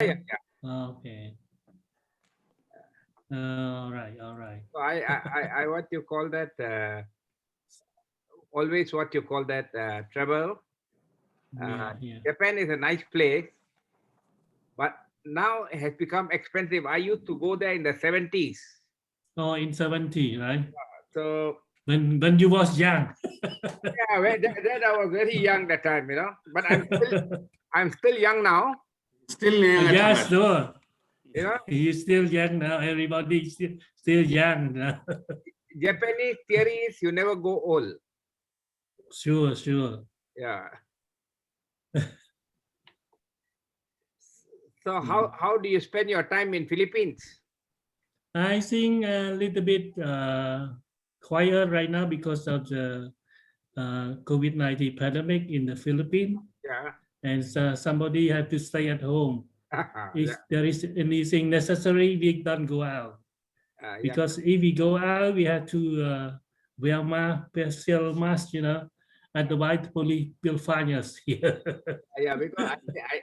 Yeah. Okay. All right. All right. So I what you call that, always what you call that, travel. Yeah. Uh, Yeah. Japan is a nice place, but now it has become expensive. I used to go there in the 70s. Oh, in 70, right? So When you was young. yeah, when I was very young that time, But I'm still young now, Still young at Yeah, heart. sure. you know. He's still young now. Everybody is still young. Japanese theory is you never go old. Sure, sure. Yeah. So Mm. how do you spend your time in Philippines? I think a little bit quiet right now because of the COVID-19 pandemic in the Philippines, Yeah. and somebody had to stay at home. Yeah. If there is anything necessary, we don't go out. Yeah. Because if we go out, we have to wear mask, wear mask, otherwise the police will find us here. Yeah. Because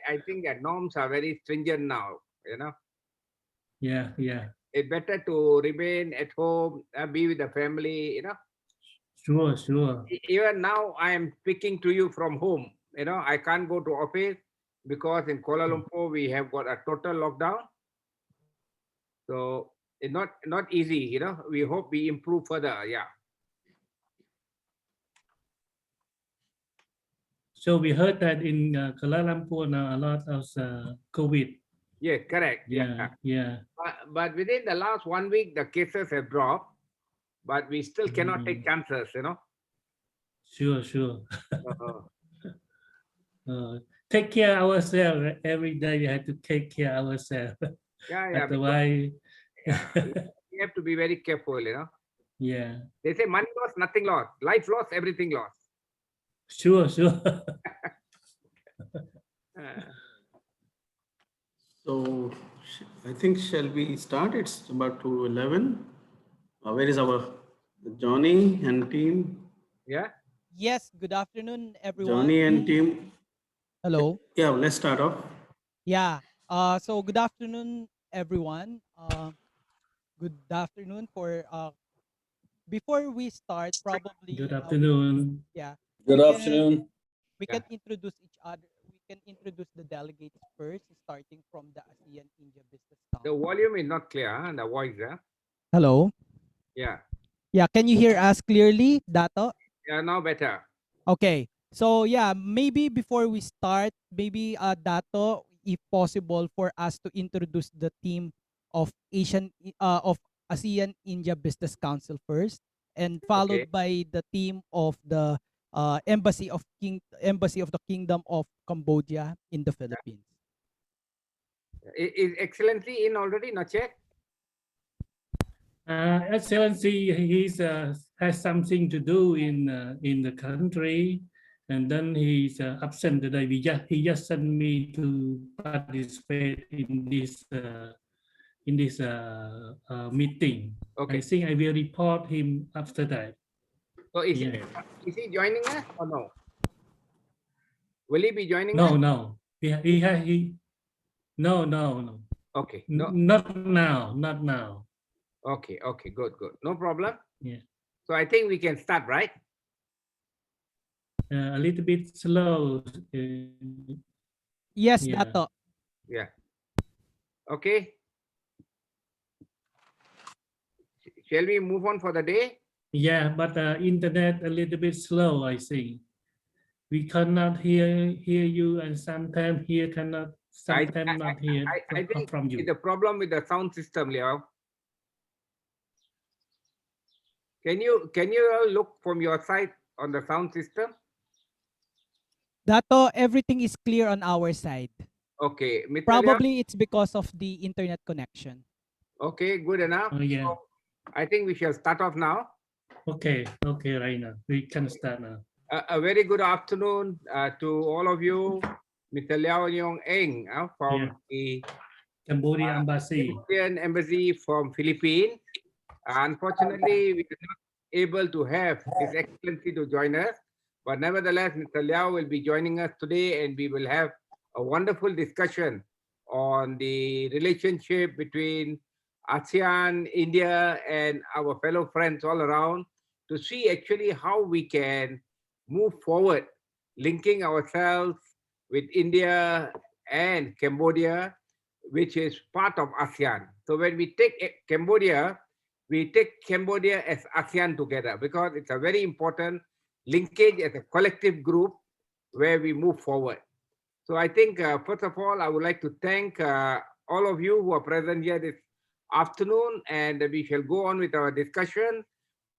I think that norms are very stringent now. Yeah, yeah, It's better to remain at home, be with the family. sure, sure. Even now, I am speaking to you from home. I can't go to office because in Kuala Lumpur we have got a total lockdown. So it's not easy. We hope we improve further. Yeah. So we heard that in Kuala Lumpur now a lot of COVID. Yeah. Correct. Yeah. Yeah, yeah. But within the last 1 week, the cases have dropped. But we still cannot take Mm, chances. sure, sure. Uh, Uh, take care ourselves. Every day we have to take care ourselves. yeah. Yeah. Because Otherwise, yeah, we have to be very careful. yeah, They say money lost, nothing lost. Life lost, everything lost. sure, sure. Uh, So I think shall we start? It's about to 11. Where is our Johnny and team? yeah. Yes, good afternoon, everyone. Johnny and team. Hello. Yeah, let's start off. Yeah. So good afternoon, everyone. Good afternoon for before we start, Good probably afternoon. yeah, Good we can afternoon. we Yeah. can introduce each other. We can introduce the delegates first, starting from the ASEAN India Business The Council. volume is not clear, huh? The voice, huh? Hello. Yeah. Yeah, can you hear us clearly, Dato? Yeah, now better. Okay. So yeah, maybe before we start, maybe Dato, if possible, for us to introduce the team of of ASEAN India Business Council first, and Okay. followed by the team of the Embassy of the Kingdom of Cambodia in the Philippines. Is Excellency in already? Not yet? Excellency, he's has something to do in the country, and then he's absent today. He just sent me to participate in this meeting. I Okay. think I will report him after that. So Yeah. is he joining us or no? Will he be joining us? No, no. He no, no, no. Okay. No. Not now. Not now. Okay. Okay. Good. Good. No problem. Yeah. So I think we can start, right? A little bit slow. Yes, Yeah. Dato. Yeah. Okay. Shall we move on for the day? Yeah, but internet a little bit slow, I think. We cannot hear you, and sometimes sometimes not hear I think from it's you. a problem with the sound system, Liao. Can you look from your side on the sound system? Dato, everything is clear on our side. Okay, Mr. Liao. Probably it's because of the internet connection. Okay, good enough. Oh yeah. So I think we shall start off now. Okay, right now. We can start now. A very good afternoon to all of you. Mr. Liao Yong Eng from the Cambodia Embassy. Cambodian Embassy from Philippines. Unfortunately, we are not able to have His Excellency to join us, but nevertheless, Mr. Liao will be joining us today, and we will have a wonderful discussion on the relationship between ASEAN, India, and our fellow friends all around to see actually how we can move forward, linking ourselves with India and Cambodia, which is part of ASEAN. So when we take Cambodia, we take Cambodia as ASEAN together because it's a very important linkage as a collective group where we move forward. So I think, first of all, I would like to thank all of you who are present here this afternoon, and we shall go on with our discussion.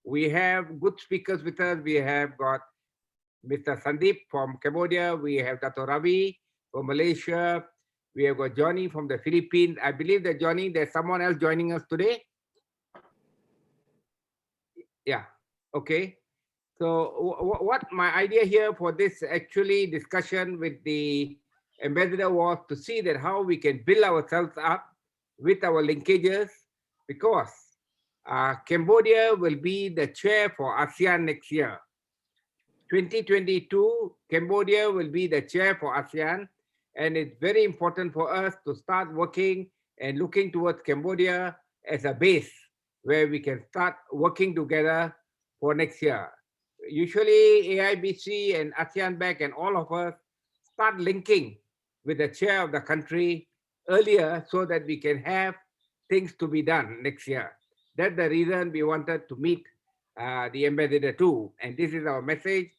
We have good speakers with us. We have got Mr. Sandeep from Cambodia. We have Dr. Ravi from Malaysia. We have got Johnny from the Philippines. I believe that Johnny, there's someone else joining us today. Yeah, okay. So what my idea here for this actually discussion with the ambassador was to see that how we can build ourselves up with our linkages, because Cambodia will be the chair for ASEAN next year. 2022, Cambodia will be the chair for ASEAN, and it's very important for us to start working and looking towards Cambodia as a base where we can start working together for next year. Usually AIBC and ASEAN Bank and all of us start linking with the chair of the country earlier so that we can have things to be done next year. That's the reason we wanted to meet the ambassador too. And this is our message,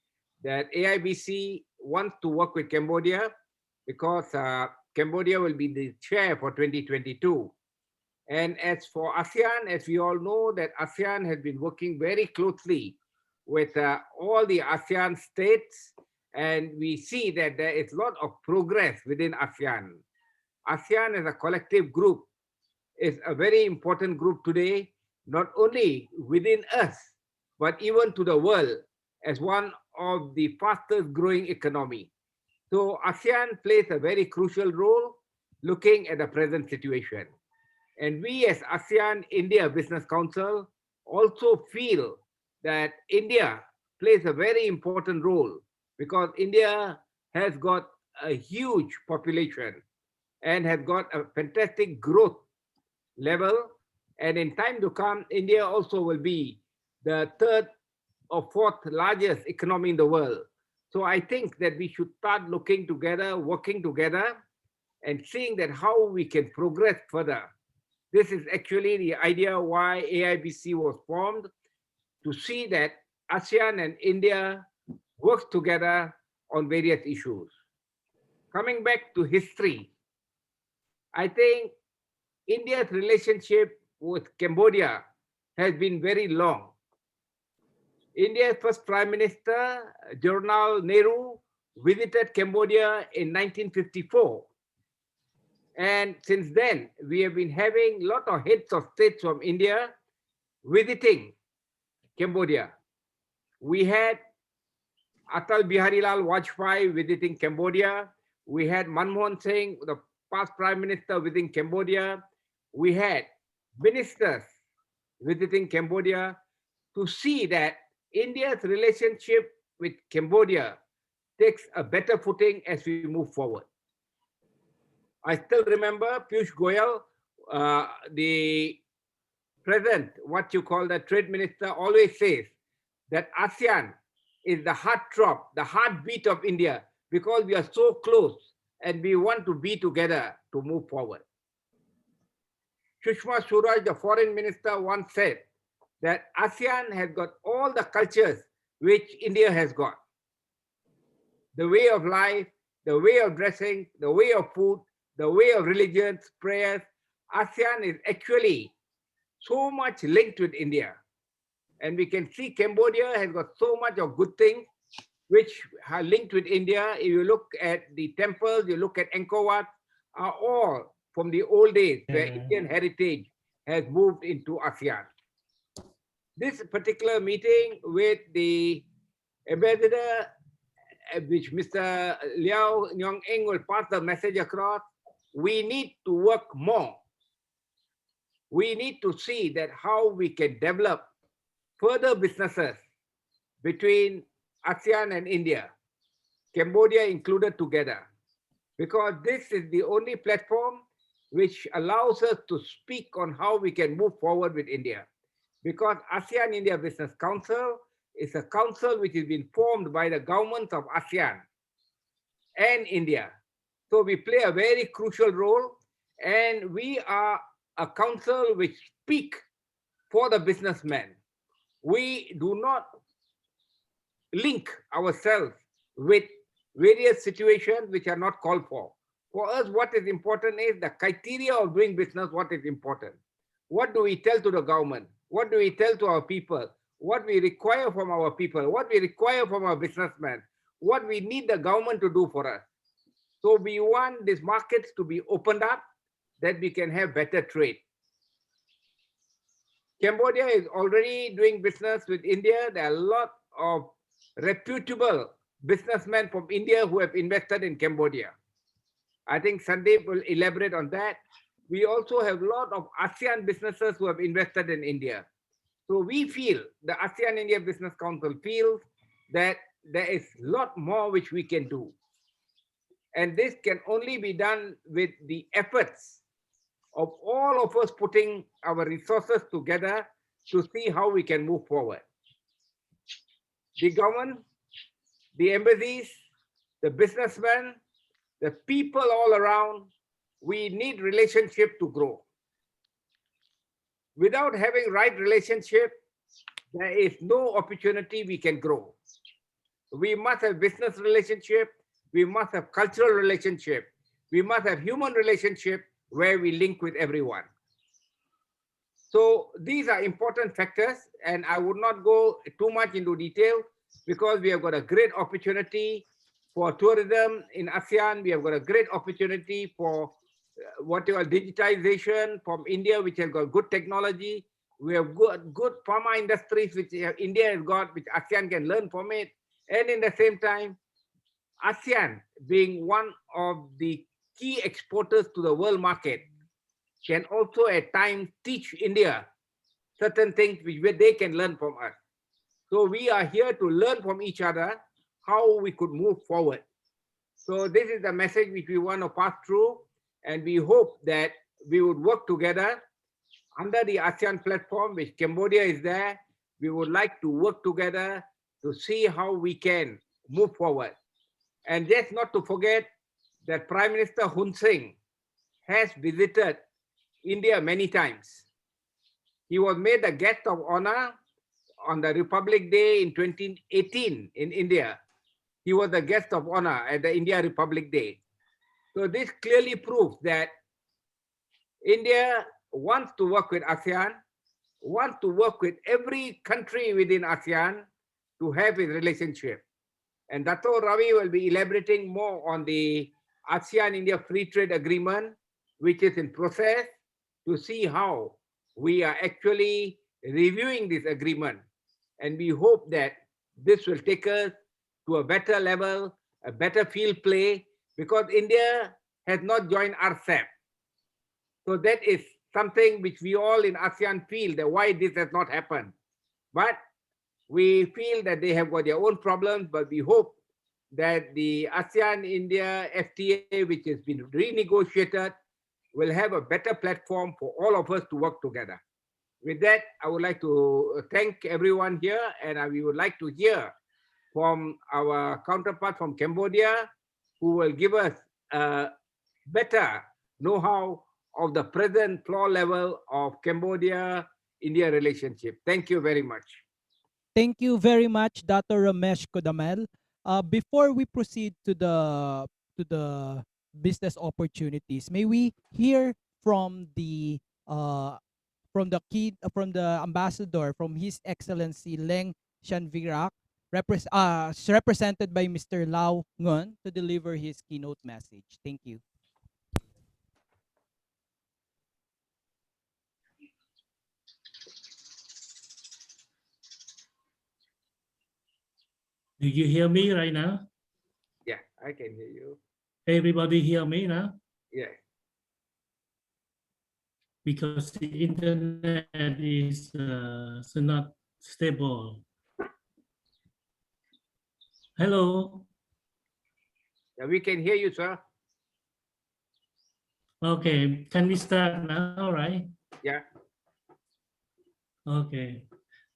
that AIBC wants to work with Cambodia because Cambodia will be the chair for 2022. And as for ASEAN, as we all know, that ASEAN has been working very closely with all the ASEAN states, and we see that there is a lot of progress within ASEAN. ASEAN as a collective group is a very important group today, not only within us, but even to the world as one of the fastest growing economy. So ASEAN plays a very crucial role looking at the present situation. And we as ASEAN India Business Council also feel that India plays a very important role because India has got a huge population and has got a fantastic growth level. And in time to come, India also will be the third or fourth largest economy in the world. So I think that we should start looking together, working together, and seeing that how we can progress further. This is actually the idea why AIBC was formed, to see that ASEAN and India work together on various issues. Coming back to history, I think India's relationship with Cambodia has been very long. India's first Prime Minister, Jawaharlal Nehru, visited Cambodia in 1954. And since then, we have been having a lot of heads of states from India visiting Cambodia. We had Atal Biharilal Vajpayee visiting Cambodia. We had Manmohan Singh, the past Prime Minister, visiting Cambodia. We had ministers visiting Cambodia to see that India's relationship with Cambodia takes a better footing as we move forward. I still remember Piyush Goyal, the present, what you call the trade minister, always says that ASEAN is the heartthrob, the heartbeat of India, because we are so close and we want to be together to move forward. Sushma Swaraj, the foreign minister, once said that ASEAN has got all the cultures which India has got. The way of life, the way of dressing, the way of food, the way of religions, prayers. ASEAN is actually so much linked with India. And we can see Cambodia has got so much of good things which are linked with India. If you look at the temples, you look at Angkor Wat, are all from the old days where Indian heritage has moved into ASEAN. This particular meeting with the ambassador, which Mr. Liao Nyong Eng will pass the message across, we need to work more. We need to see that how we can develop further businesses between ASEAN and India, Cambodia included together, because this is the only platform which allows us to speak on how we can move forward with India. Because ASEAN India Business Council is a council which has been formed by the governments of ASEAN and India. So we play a very crucial role, and we are a council which speak for the businessmen. We do not link ourselves with various situations which are not called for. For us, what is important is the criteria of doing business, what is important. What do we tell to the government? What do we tell to our people? What we require from our people? What we require from our businessmen? What we need the government to do for us? So we want these markets to be opened up, that we can have better trade. Cambodia is already doing business with India. There are a lot of reputable businessmen from India who have invested in Cambodia. I think Sandeep will elaborate on that. We also have a lot of ASEAN businesses who have invested in India. So we feel, the ASEAN India Business Council feels that there is a lot more which we can do. And this can only be done with the efforts of all of us putting our resources together to see how we can move forward. The government, the embassies, the businessmen, the people all around, we need relationship to grow. Without having right relationship, there is no opportunity we can grow. We must have business relationship, we must have cultural relationship, we must have human relationship where we link with everyone. So these are important factors, and I would not go too much into detail because we have got a great opportunity for tourism in ASEAN. We have got a great opportunity for what you call digitization from India, which has got good technology. We have good pharma industries, which India has got, which ASEAN can learn from it. And in the same time, ASEAN being one of the key exporters to the world market can also at times teach India certain things which they can learn from us. So we are here to learn from each other how we could move forward. So this is the message which we want to pass through, and we hope that we would work together under the ASEAN platform, which Cambodia is there. We would like to work together to see how we can move forward. And just not to forget that Prime Minister Hun Sen has visited India many times. He was made a guest of honor on the Republic Day in 2018 in India. He was the guest of honor at the India Republic Day. So this clearly proves that India wants to work with ASEAN, wants to work with every country within ASEAN to have a relationship. And Dato' Ravi will be elaborating more on the ASEAN-India Free Trade Agreement, which is in process, to see how we are actually reviewing this agreement. And we hope that this will take us to a better level, a better field play, because India has not joined RCEP. So that is something which we all in ASEAN feel that why this has not happened. But we feel that they have got their own problems, but we hope that the ASEAN-India FTA, which has been renegotiated, will have a better platform for all of us to work together. With that, I would like to thank everyone here, and we would like to hear from our counterpart from Cambodia, who will give us a better know-how of the present floor level of Cambodia-India relationship. Thank you very much. Thank you very much, Dr. Ramesh Kodamel. Before we proceed to the business opportunities, may we hear from the from the ambassador from His Excellency Leng Shanvirak, represented by Mr. Lau Ngun, to deliver his keynote message. Thank you. Do you hear me right now? Yeah, I can hear you. Everybody hear me now? Yeah. Because the internet is so not stable. Hello. Yeah, we can hear you, sir. Okay, can we start now, right? Yeah. Okay.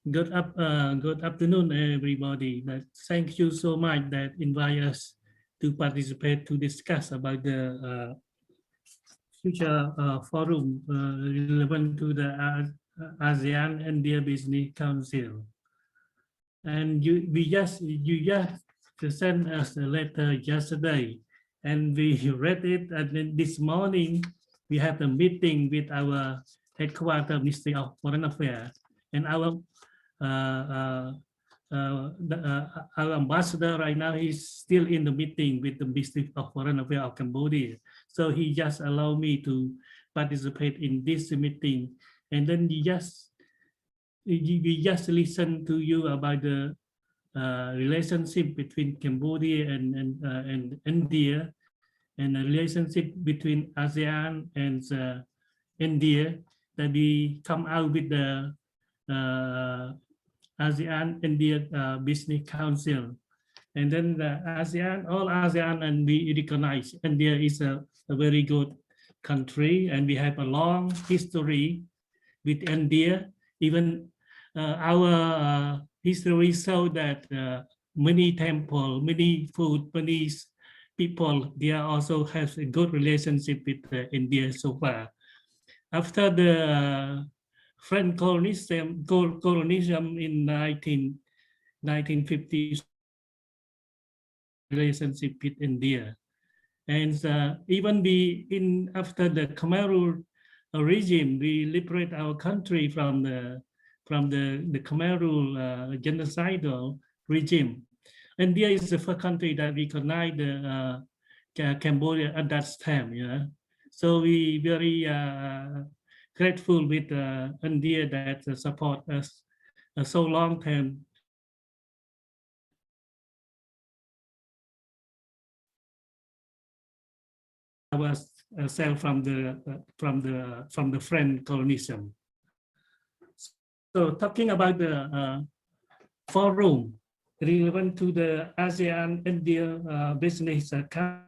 Good afternoon, everybody. Thank you so much that invite us to participate to discuss about the future forum relevant to the ASEAN India Business Council. And you just sent us a letter yesterday, and we read it. And then this morning we have a meeting with our headquarters Ministry of Foreign Affairs, and our our ambassador right now, he's still in the meeting with the Ministry of Foreign Affairs of Cambodia. So he just allowed me to participate in this meeting, and then we just listen to you about the relationship between Cambodia and India, and the relationship between ASEAN and India, that we come out with the ASEAN India Business Council. And then the all ASEAN, and we recognize India is a very good country, and we have a long history with India. Even our history show that many temple, many food, many people, they also have a good relationship with India so far. After the French colonialism in 1950s, relationship with India. And even after the Khmer regime, we liberate our country from the Khmer genocidal regime. India is the first country that recognized the Cambodia at that time. Yeah, so we very grateful with India that support us so long term. Ourselves from the French colonialism. So talking about the forum relevant to the ASEAN India Business Council.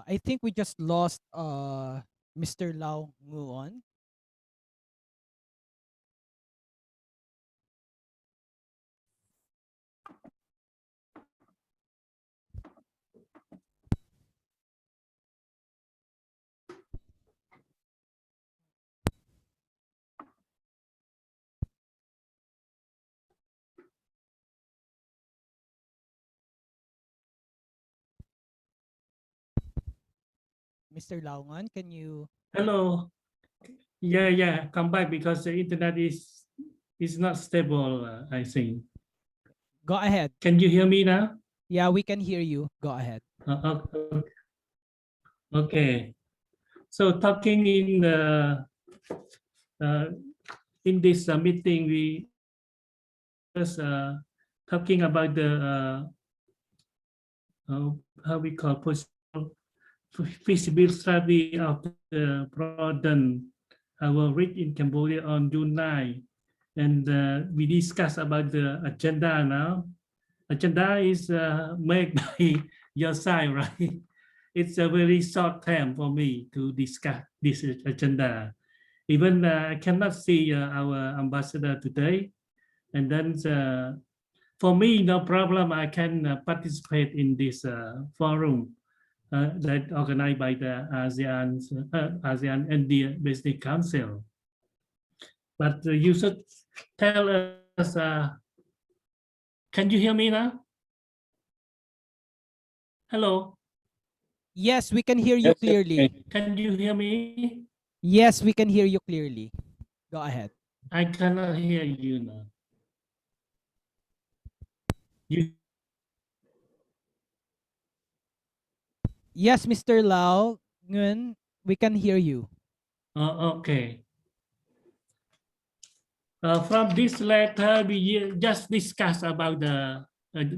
I think we just lost Mr. Lau Nguyen. Mr. Lau Nguyen, can you? Hello. Yeah, come back because the internet is not stable, I think. Go ahead. Can you hear me now? Yeah, we can hear you. Go ahead. Okay. So talking in this meeting, we was talking about the how we call feasibility study of the broaden our reach in Cambodia on June 9. And we discuss about the agenda now. Agenda is made by your side, right? It's a very short time for me to discuss this agenda. Even I cannot see our ambassador today. And then for me, no problem. I can participate in this forum that organized by the ASEAN India Business Council. But you should tell us Can you hear me now? Hello. Yes, we can hear you clearly. Can you hear me? Yes, we can hear you clearly. Go ahead. I cannot hear you now. You Yes, Mr. Lau Nguyen, we can hear you. okay. From this letter, we just discussed about the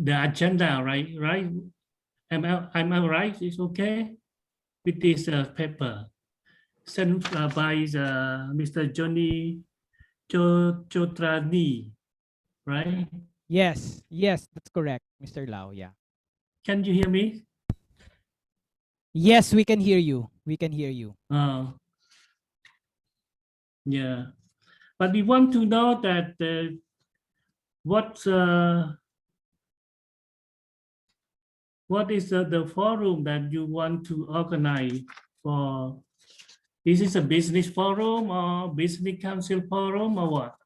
agenda, right? Right? Am I right? It's okay with this paper sent by Mr. Johnny Chotrani, right? Yes, yes, that's correct, Mr. Lau. Yeah. Can you hear me? Yes, we can hear you. We can hear you. Yeah. But we want to know that what is the forum that you want to organize for? Is this a business forum or business council forum or what?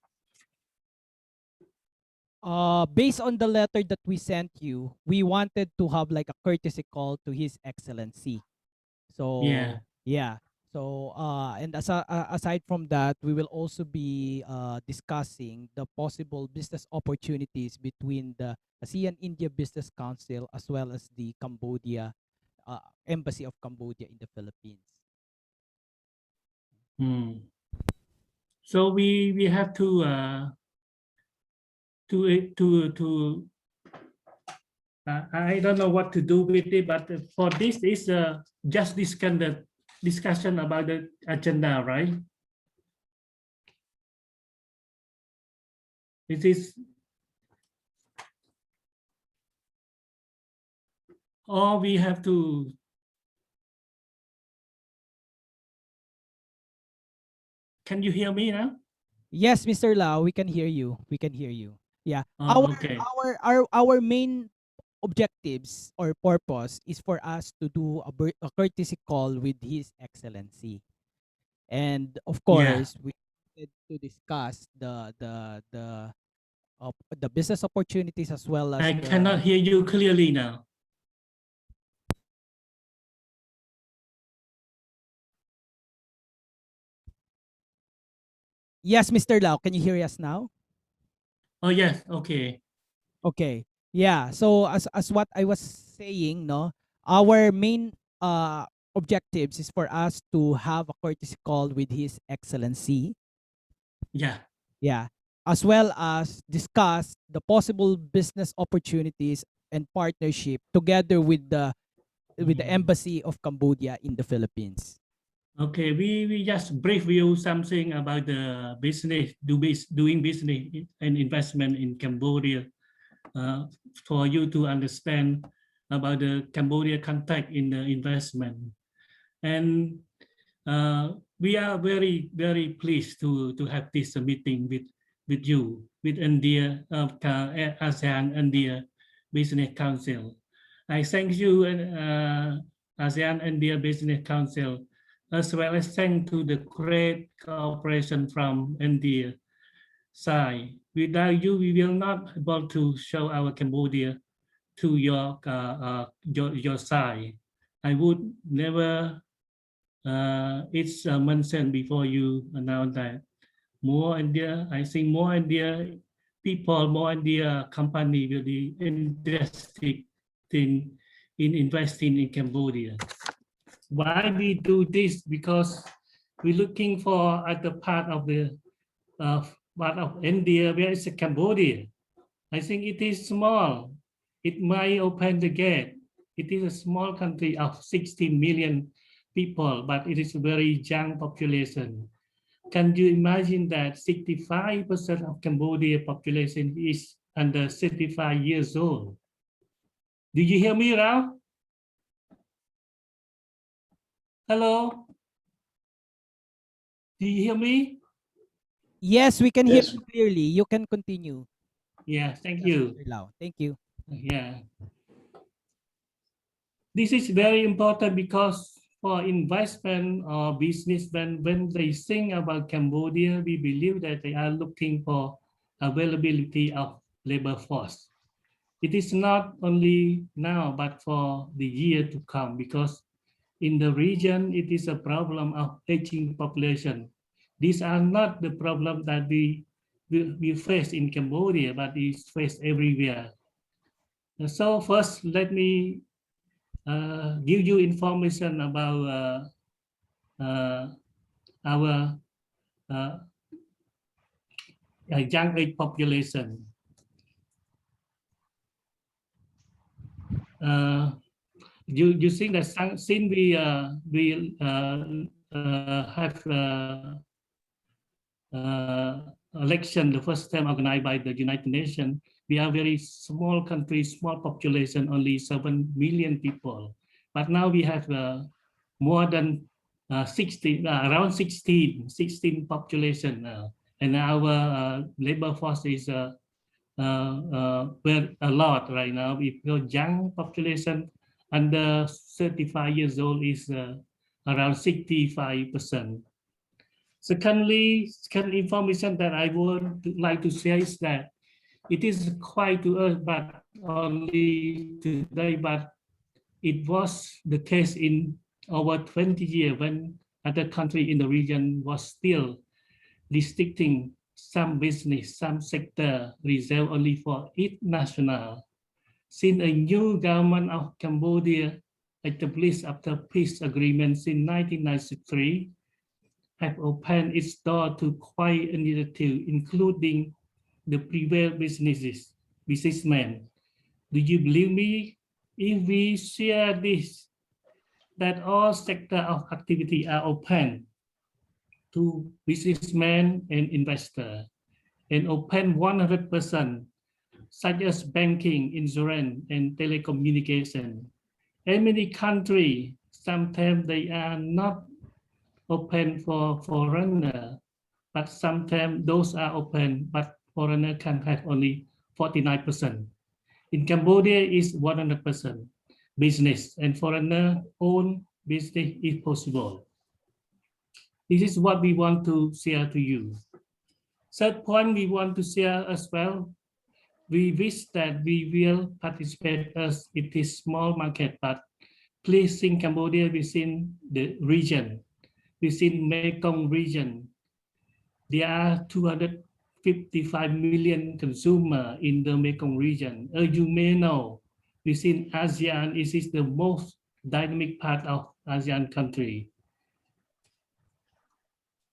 Based on the letter that we sent you, we wanted to have like a courtesy call to His Excellency. Yeah. So yeah. So and aside from that, we will also be discussing the possible business opportunities between the ASEAN India Business Council as well as the Cambodia Embassy of Cambodia in the Philippines. So we have to I don't know what to do with it, but for this is just this kind of discussion about the agenda, right? It is, or we have to. Can you hear me now? Yes, Mr. Lau, we can hear you. We can hear you. Yeah. Okay. Our main objectives or purpose is for us to do a courtesy call with His Excellency. And of Yeah. course, we wanted to discuss the business opportunities as well as I cannot hear you clearly now. Yes, Mr. Lau, can you hear us now? Oh yes, okay. Okay. Yeah. So as what I was saying, no, our main objectives is for us to have a courtesy call with His Excellency. Yeah. Yeah. As well as discuss the possible business opportunities and partnership together with the Embassy of Cambodia in the Philippines. Okay, we just brief you something about the business, doing business and investment in Cambodia, for you to understand about the Cambodia context in the investment. And we are very, very pleased to have this meeting with you, with India, ASEAN India Business Council. I thank you, ASEAN India Business Council, as well as thank to the great cooperation from India side. Without you, we will not be able to show our Cambodia to your side. I would never. It's mentioned before you announce that more India. I think more India people, more India company will be interested in investing in Cambodia. Why we do this? Because we're looking for at the part of the part of India where is Cambodia. I think it is small. It might open the gate. It is a small country of 16 million people, but it is a very young population. Can you imagine that 65% of Cambodia population is under 65 years old? Do you hear me, Rao? Hello? Do you hear me? Yes, we can hear Yes. you clearly. You can continue. Yeah, thank Yes, you. Mr. Lau. Thank you. Yeah. This is very important because for investment or businessmen, when they think about Cambodia, we believe that they are looking for availability of labor force. It is not only now, but for the year to come, because in the region, it is a problem of aging population. These are not the problem that we face in Cambodia, but is faced everywhere. So first, let me give you information about our young age population. You think that since we have election, the first time organized by the United Nations, we are very small country, small population, only 7 million people. But now we have more than 16, around 16 population now. And our labor force is very a lot right now. If your young population under 35 years old is around 65%. Secondly, second information that I would like to share is that it is quite to us, but only today, but it was the case in over 20 years when other country in the region was still restricting some business, some sector reserved only for each national. Since a new government of Cambodia established after peace agreements in 1993, have opened its door to quite initiative, including the private businessmen. Do you believe me? If we share this, that all sectors of activity are open to businessmen and investors, and open 100%, such as banking, insurance, and telecommunication. In many countries, sometimes they are not open for foreigner, but sometimes those are open, but foreigner can have only 49%. In Cambodia, is 100% business, and foreigner own business is possible. This is what we want to share to you. Third point we want to share as well. We wish that we will participate as it is small market, but please think Cambodia within the region, within Mekong region. There are 255 million consumers in the Mekong region. As you may know, within ASEAN, it is the most dynamic part of ASEAN country.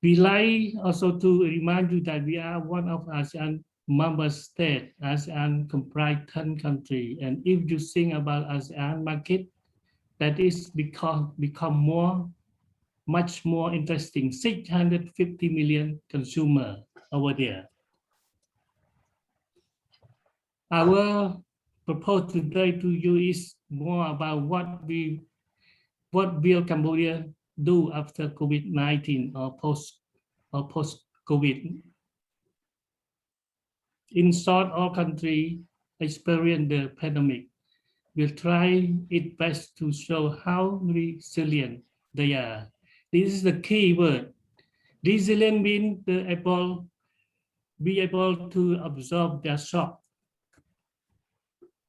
We like also to remind you that we are one of ASEAN member states. ASEAN comprise 10 countries, and if you think about ASEAN market, that is become much more interesting. 650 million consumers over there. Our proposal today to you is more about what will Cambodia do after COVID-19 or post-COVID. In short, all countries experience the pandemic. Will try its best to show how resilient they are. This is the key word. Resilient means be able to absorb their shock.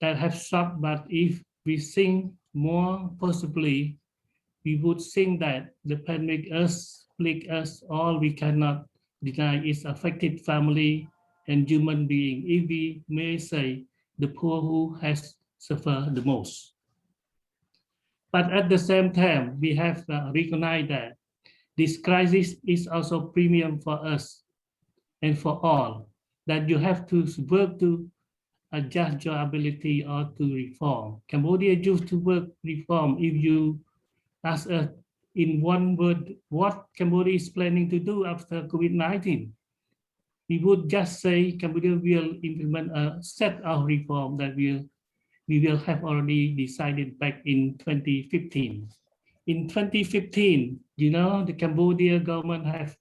That have shock, but if we think more possibly, we would think that the pandemic split us all. We cannot deny its affected family and human being. If we may say, the poor who has suffered the most. But at the same time, we have recognized that this crisis is also premium for us and for all, that you have to work to adjust your ability or to reform. Cambodia used to work reform. If you ask us in one word what Cambodia is planning to do after COVID-19, we would just say Cambodia will implement a set of reform that we will have already decided back in 2015. In 2015, you know, the Cambodia government have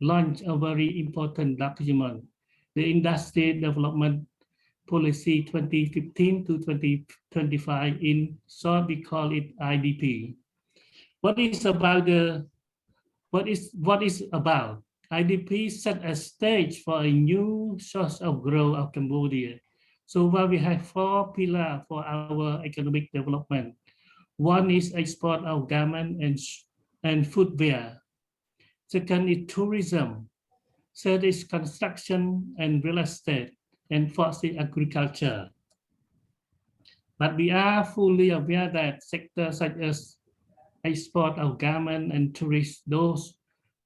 launched a very important document, the Industry Development Policy 2015 to 2025. In short, we call it IDP. What is about? IDP set a stage for a new source of growth of Cambodia, So while we have 4 pillars for our economic development, one is export of garment and footwear. Second is tourism. Third is construction and real estate, and fourth is agriculture. But we are fully aware that sectors such as export of garment and tourists, those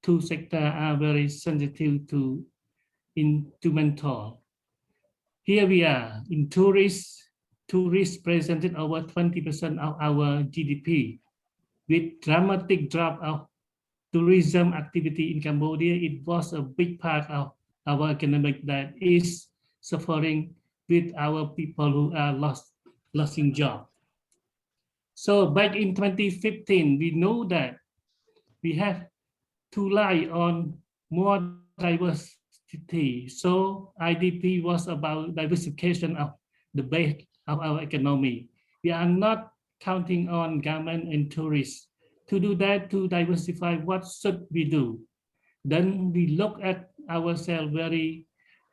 two sectors are very sensitive to instrumental. Here we are in tourists presented over 20% of our GDP. With dramatic drop of tourism activity in Cambodia, it was a big part of our economic that is suffering with our people who are losing job. So back in 2015, we know that we have to rely on more diversity. So IDP was about diversification of the base of our economy. We are not counting on government and tourists. To do that, to diversify, what should we do? Then we look at ourselves very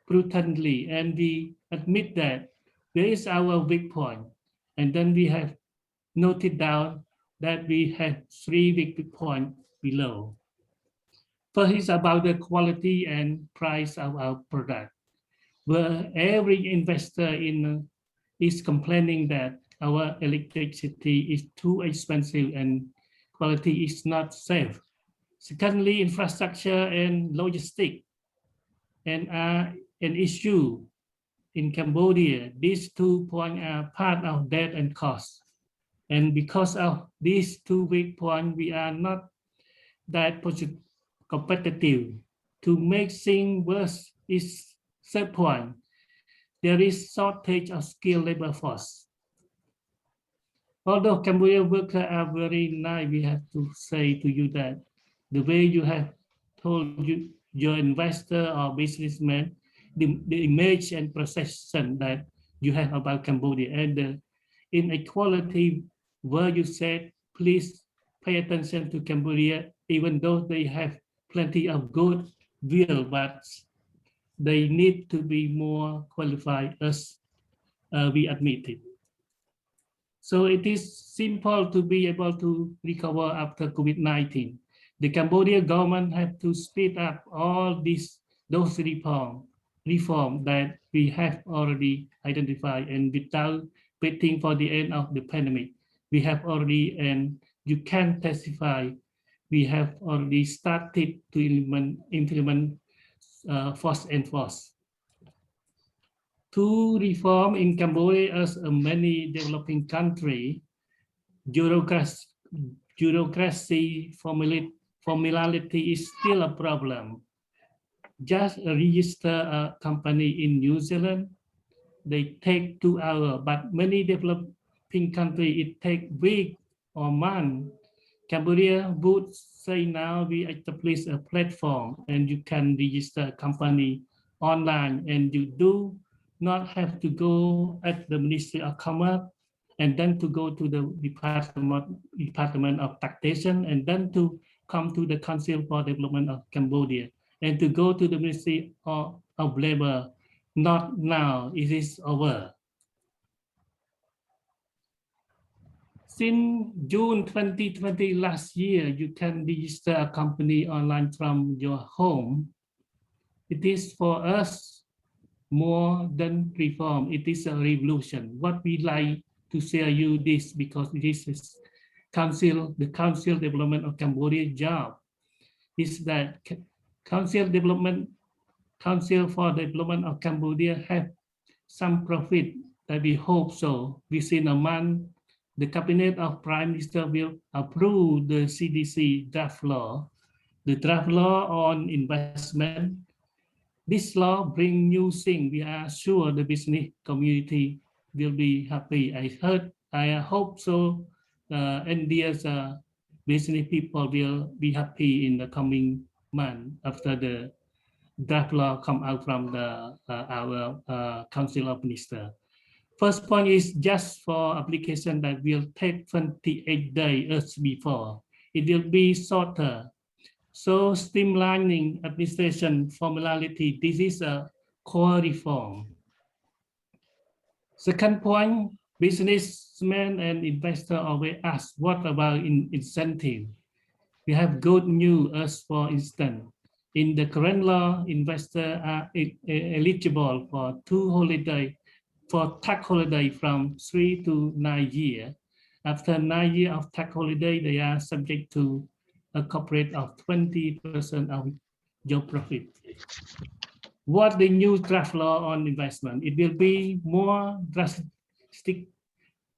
prudently and we admit that where is our weak point? And then we have noted down that we have 3 weak points below. First is about the quality and price of our product, where every investor is complaining that our electricity is too expensive and quality is not safe. Secondly, infrastructure and logistics and an issue in Cambodia. These 2 points are part of debt and cost. And because of these 2 weak points, we are not that competitive. To make things worse is third point. There is shortage of skilled labor force. Although Cambodian workers are very nice, we have to say to you that the way you have told your investor or businessman, the image and perception that you have about Cambodia and the inequality where you said, please pay attention to Cambodia, even though they have plenty of good will, but they need to be more qualified as we admit it. So it is simple to be able to recover after COVID-19. The Cambodian government have to speed up all those reform that we have already identified, and without waiting for the end of the pandemic, we have already, and you can testify, we have already started to implement force and force. To reform in Cambodia as a many developing country, bureaucracy formality is still a problem. Just register a company in New Zealand, they take 2 hours, but many developing countries, it take week or month. Cambodia would say now we establish a platform and you can register a company online and you do not have to go at the Ministry of Commerce and then to go to the Department of Taxation and then to come to the Council for Development of Cambodia and to go to the Ministry of Labor. Not now, it is over. Since June 2020 last year, you can register a company online from your home. It is for us more than reform. It is a revolution. What we like to share you this because this is the Council Development of Cambodia job is that Council for Development of Cambodia have some profit that we hope so. Within a month, the Cabinet of Prime Minister will approve the CDC draft law, the draft law on investment. This law bring new things. We are sure the business community will be happy. I hope so. India's business people will be happy in the coming month after the draft law come out from our Council of Ministers. First point is just for application that will take 28 days as before. It will be shorter. So streamlining administration formality, this is a core reform. Second point, businessmen and investors always ask, what about incentive? We have good news as for instance. In the current law, investors are eligible for tax holiday from 3 to 9 years. After 9 years of tax holiday, they are subject to a corporate of 20% of your profit. What the new draft law on investment? It will be more drastic,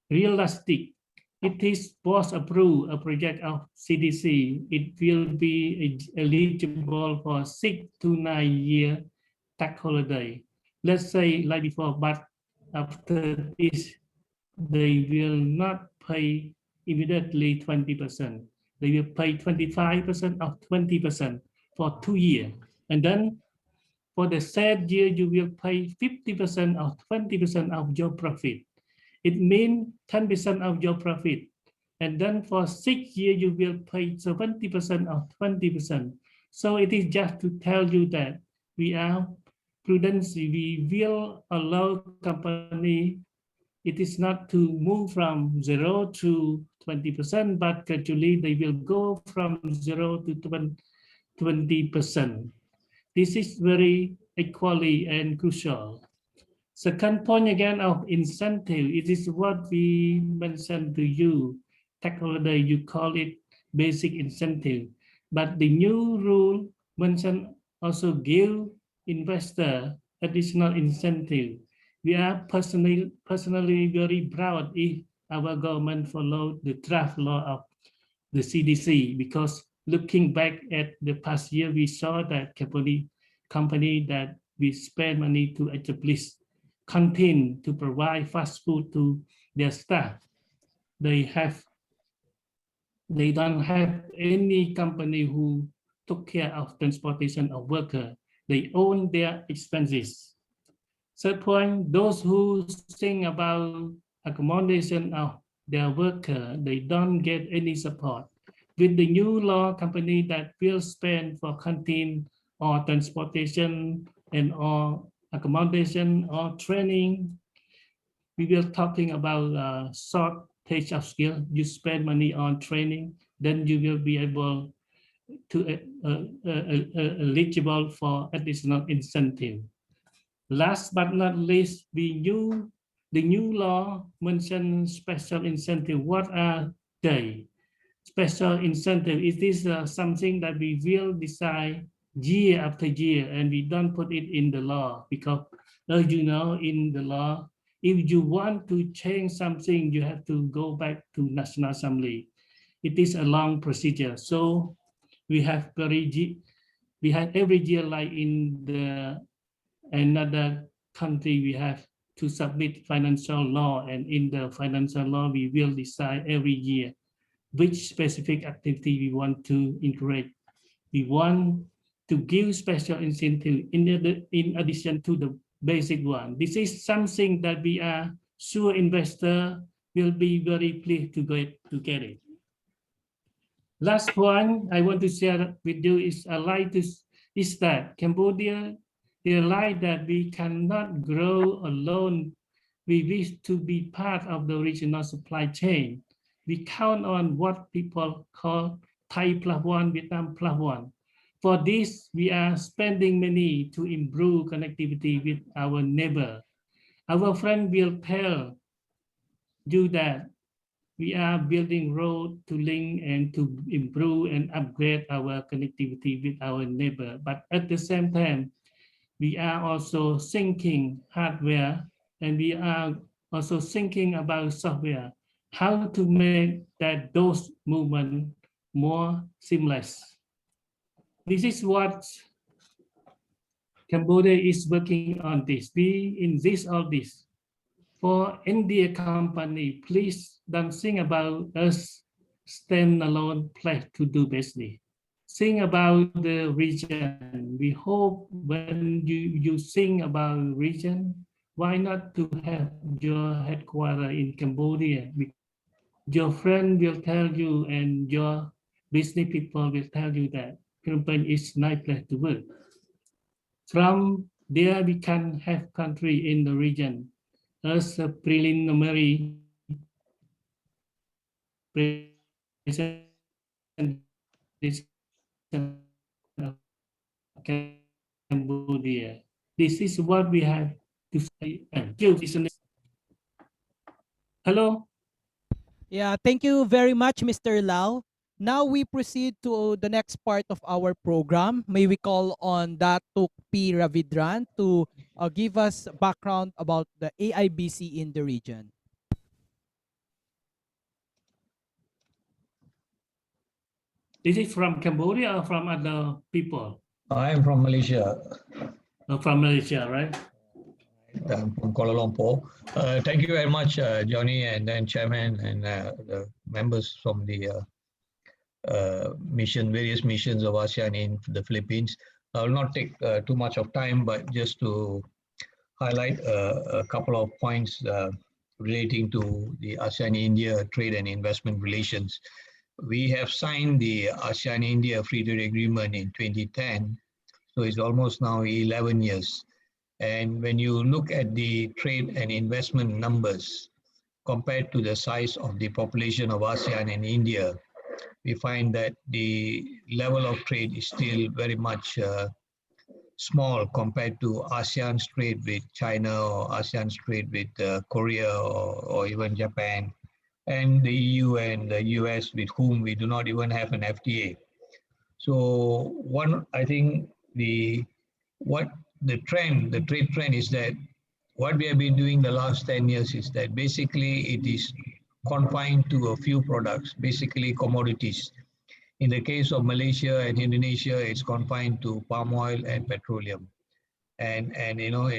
realistic. It is both approved a project of CDC. It will be eligible for 6 to 9 year tax holiday. Let's say like before, but after this, they will not pay immediately 20%. They will pay 25% of 20% for 2 years. And then for the third year, you will pay 50% or 20% of your profit. It means 10% of your profit. And then for 6 years, you will pay 70% or 20%. So it is just to tell you that we are prudent. We will allow company. It is not to move from 0 to 20%, but gradually they will go from 0 to 20%. This is very equally and crucial. Second point again of incentive, it is what we mentioned to you. Tax holiday, you call it basic incentive. But the new rule mentioned also give investor additional incentive. We are personally very proud if our government followed the draft law of the CDC, because looking back at the past year, we saw that company that we spend money to establish canteen to provide fast food to their staff. They don't have any company who took care of transportation of workers. They own their expenses. Third point, those who think about accommodation of their worker, they don't get any support. With the new law, company that will spend for canteen or transportation and or accommodation or training, we will talking about shortage of skill. You spend money on training, then you will be able to eligible for additional incentive. Last but not least, the new law mentions special incentive. What are they? Special incentive, it is something that we will decide year after year, and we don't put it in the law because, as you know, in the law, if you want to change something, you have to go back to National Assembly. It is a long procedure. So we have every year, like in the another country, we have to submit financial law, and in the financial law, we will decide every year which specific activity we want to encourage. We want to give special incentive in addition to the basic one. This is something that we are sure investor will be very pleased to get it. Last point I want to share with you is that Cambodia realized that we cannot grow alone. We wish to be part of the regional supply chain. We count on what people call Thai +1, Vietnam +1. For this, we are spending money to improve connectivity with our neighbor. Our friend will tell you that we are building road to link and to improve and upgrade our connectivity with our neighbor. But at the same time, we are also thinking hardware, and we are also thinking about software, how to make those movements more seamless. This is what Cambodia is working on this. We insist on this. For India company, please don't think about us standalone place to do business. Think about the region. We hope when you think about region, why not to have your headquarters in Cambodia? Your friend will tell you, and your business people will tell you that Phnom Penh is a nice place to work. From there, we can have country in the region. as a preliminary presentation of Cambodia. This is what we have to say. Hello. Yeah, thank you very much, Mr. Lau. Now we proceed to the next part of our program. May we call on Datuk P. Ravidran to give us background about the AIBC in the region. Is it from Cambodia or from other people? I am from Malaysia. From Malaysia, right? I'm from Kuala Lumpur. Thank you very much, Johnny, and then Chairman and the members from the various missions of ASEAN in the Philippines. I will not take too much of time, but just to highlight a couple of points relating to the ASEAN-India trade and investment relations. We have signed the ASEAN-India Free Trade Agreement in 2010, so it's almost now 11 years. And when you look at the trade and investment numbers compared to the size of the population of ASEAN and India, we find that the level of trade is still very much small compared to ASEAN's trade with China or ASEAN's trade with Korea or even Japan, and the EU and the US, with whom we do not even have an FTA. So I think the trade trend is that what we have been doing the last 10 years is that basically it is confined to a few products, basically commodities. In the case of Malaysia and Indonesia, it's confined to palm oil and petroleum. And you know,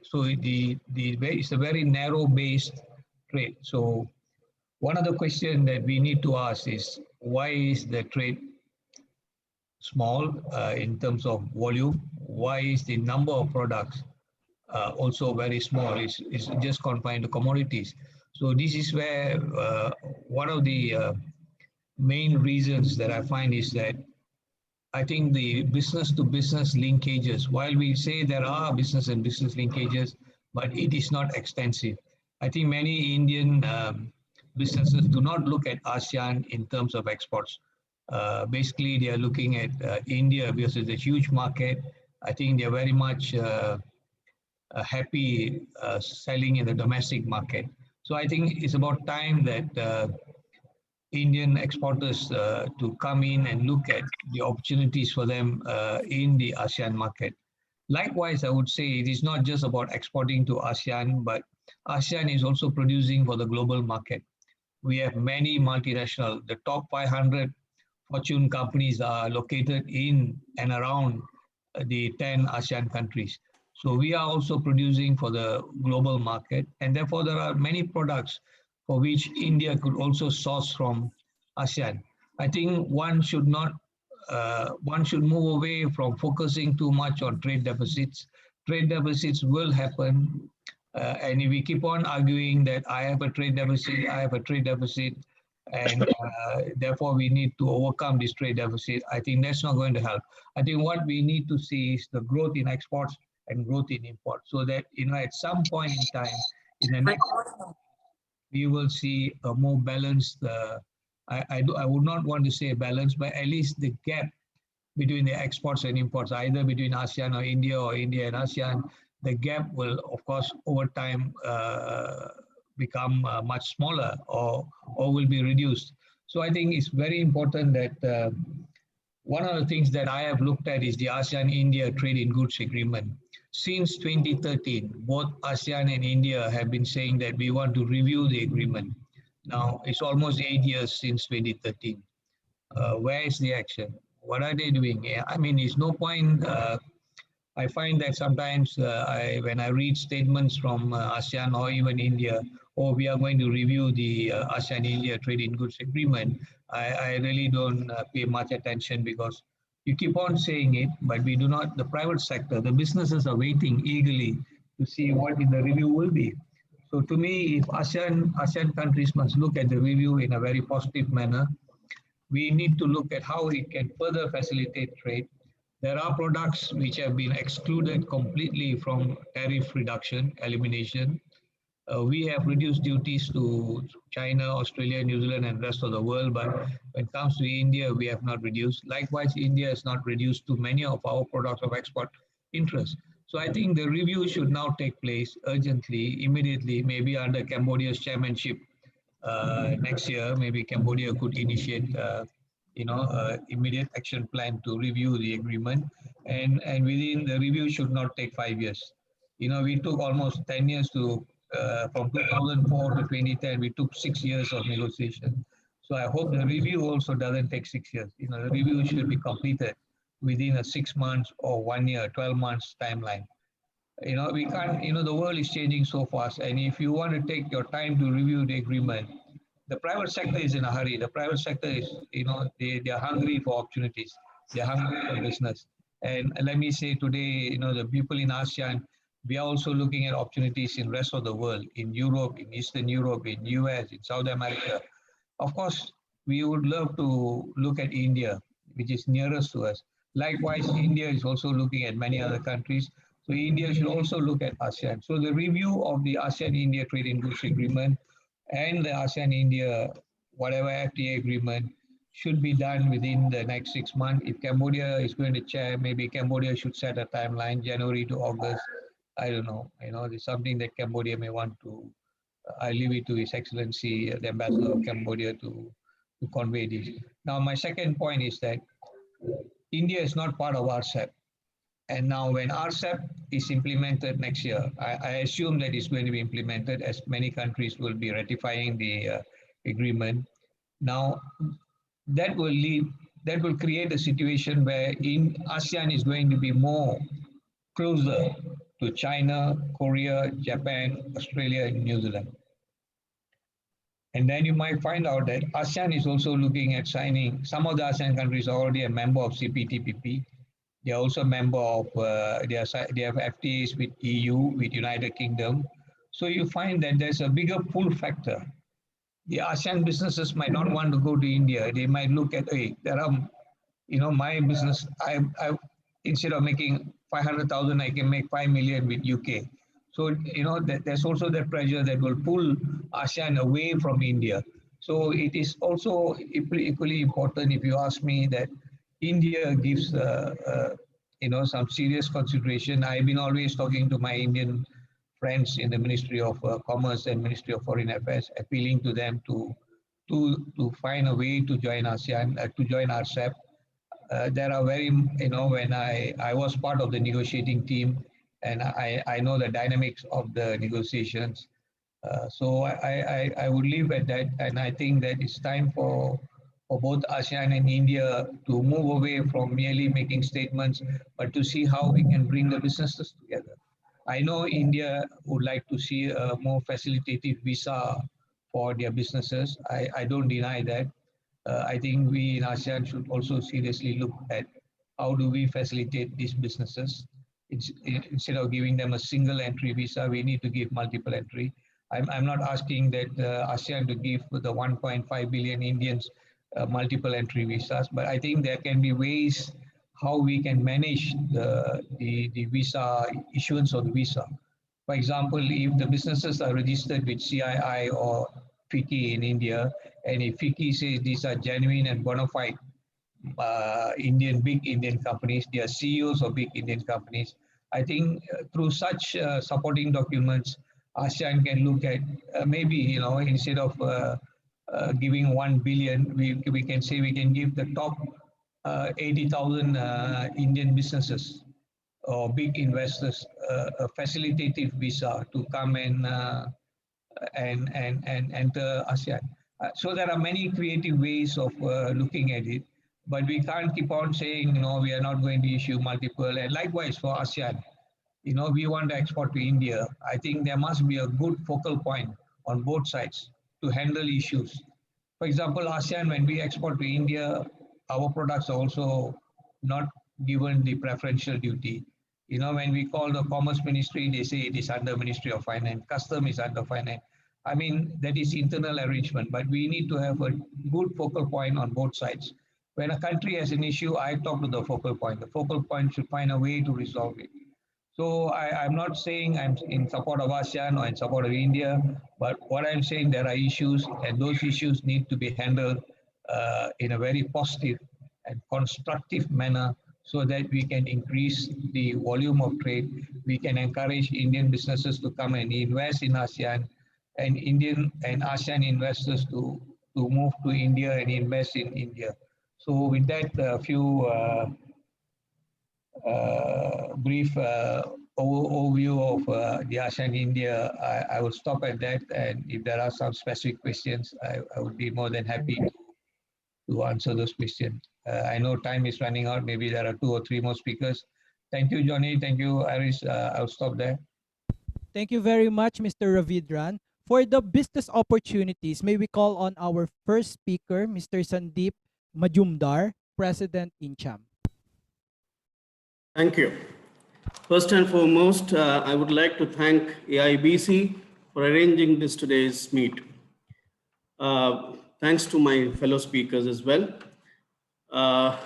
so it's a very narrow based trade. So one of the questions that we need to ask is, why is the trade small in terms of volume? Why is the number of products also very small? It's just confined to commodities. So this is where one of the main reasons that I find is that I think the business to business linkages, while we say there are business and business linkages, but it is not extensive. I think many Indian businesses do not look at ASEAN in terms of exports. Basically, they are looking at India because it's a huge market. I think they're very much happy selling in the domestic market. So I think it's about time that Indian exporters to come in and look at the opportunities for them in the ASEAN market. Likewise, I would say it is not just about exporting to ASEAN, but ASEAN is also producing for the global market. We have many multinational, the top 500 Fortune companies are located in and around the 10 ASEAN countries. So we are also producing for the global market, and therefore there are many products for which India could also source from ASEAN. I think one should move away from focusing too much on trade deficits. Trade deficits will happen, and if we keep on arguing that I have a trade deficit, and therefore we need to overcome this trade deficit, I think that's not going to help. I think what we need to see is the growth in exports and growth in imports, so that at some point in time, in the next, we will see a more balanced. I would not want to say a balance, but at least the gap between the exports and imports, either between ASEAN or India and ASEAN, the gap will, of course, over time become much smaller or will be reduced. So I think it's very important that one of the things that I have looked at is the ASEAN-India Trade in Goods Agreement. Since 2013, both ASEAN and India have been saying that we want to review the agreement. Now, it's almost 8 years since 2013. Where is the action? What are they doing? I mean, it's no point. I find that sometimes when I read statements from ASEAN or even India, we are going to review the ASEAN-India Trade in Goods Agreement, I really don't pay much attention, because you keep on saying it, but we do not, the private sector, the businesses are waiting eagerly to see what the review will be. So to me, if ASEAN countries must look at the review in a very positive manner, we need to look at how it can further facilitate trade. There are products which have been excluded completely from tariff reduction, elimination. We have reduced duties to China, Australia, New Zealand, and rest of the world. But when it comes to India, we have not reduced. Likewise, India has not reduced to many of our products of export interest. So I think the review should now take place urgently, immediately, maybe under Cambodia's chairmanship next year. Maybe Cambodia could initiate, immediate action plan to review the agreement, and within the review should not take 5 years. We took almost 10 years to from 2004 to 2010. We took 6 years of negotiation. So I hope the review also doesn't take 6 years. The review should be completed within a 6 months or 1 year, 12 months timeline. We can't, the world is changing so fast. And if you want to take your time to review the agreement, the private sector is in a hurry. The private sector is, they are hungry for opportunities. They're hungry for business. And let me say today, the people in ASEAN, we are also looking at opportunities in rest of the world, in Europe, in Eastern Europe, in US, in South America. Of course, we would love to look at India, which is nearest to us. Likewise, India is also looking at many other countries. So India should also look at ASEAN. So the review of the ASEAN-India Trade and Goods Agreement and the ASEAN-India, whatever FTA agreement, should be done within the next 6 months. If Cambodia is going to chair, maybe Cambodia should set a timeline, January to August. I don't know. It's something that Cambodia may want to. I leave it to His Excellency, the Ambassador of Cambodia, to convey this. Now, my second point is that India is not part of RCEP. And now when RCEP is implemented next year, I assume that it's going to be implemented as many countries will be ratifying the agreement. Now, that will create a situation where ASEAN is going to be more closer to China, Korea, Japan, Australia, and New Zealand. And then you might find out that ASEAN is also looking at signing. Some of the ASEAN countries are already a member of CPTPP. They are also a member of, they have FTAs with EU, with United Kingdom. So you find that there's a bigger pull factor. The ASEAN businesses might not want to go to India. They might look at, hey, there are, my business, I instead of making 500,000, I can make 5 million with UK. So, there's also that pressure that will pull ASEAN away from India. So it is also equally important, if you ask me, that India gives, some serious consideration. I've been always talking to my Indian friends in the Ministry of Commerce and Ministry of Foreign Affairs, appealing to them to find a way to join ASEAN, to join RCEP. There are very, when I was part of the negotiating team, and I know the dynamics of the negotiations. So I would leave at that, and I think that it's time for both ASEAN and India to move away from merely making statements, but to see how we can bring the businesses together. I know India would like to see a more facilitative visa for their businesses. I don't deny that. I think we in ASEAN should also seriously look at how do we facilitate these businesses. Instead of giving them a single entry visa, we need to give multiple entry. I'm not asking that ASEAN to give the 1.5 billion Indians multiple entry visas, but I think there can be ways how we can manage the visa issuance of the visa. For example, if the businesses are registered with CII or FICCI in India, and if FICCI says these are genuine and bona fide big Indian companies, they are CEOs of big Indian companies, I think through such supporting documents, ASEAN can look at maybe, instead of giving 1 billion, we can say we can give the top 80,000 Indian businesses or big investors a facilitative visa to come and enter ASEAN. So there are many creative ways of looking at it, but we can't keep on saying, we are not going to issue multiple. And likewise for ASEAN, we want to export to India. I think there must be a good focal point on both sides to handle issues. For example, ASEAN, when we export to India, our products are also not given the preferential duty. When we call the Commerce Ministry, they say it is under Ministry of Finance, Custom is under Finance. I mean, that is internal arrangement, but we need to have a good focal point on both sides. When a country has an issue, I talk to the focal point. The focal point should find a way to resolve it. So I'm not saying I'm in support of ASEAN or in support of India, but what I'm saying, there are issues, and those issues need to be handled in a very positive and constructive manner so that we can increase the volume of trade. We can encourage Indian businesses to come and invest in ASEAN, and Indian and ASEAN investors to move to India and invest in India. So with that, a few brief overview of the ASEAN India, I will stop at that. And if there are some specific questions, I would be more than happy to answer those questions. I know time is running out. Maybe there are 2 or 3 more speakers. Thank you, Johnny. Thank you, Iris. I'll stop there. Thank you very much, Mr. Ravidran. For the business opportunities, may we call on our first speaker, Mr. Sandeep Majumdar, President INCHAM. Thank you. First and foremost, I would like to thank AIBC for arranging this today's meet. Thanks to my fellow speakers as well. I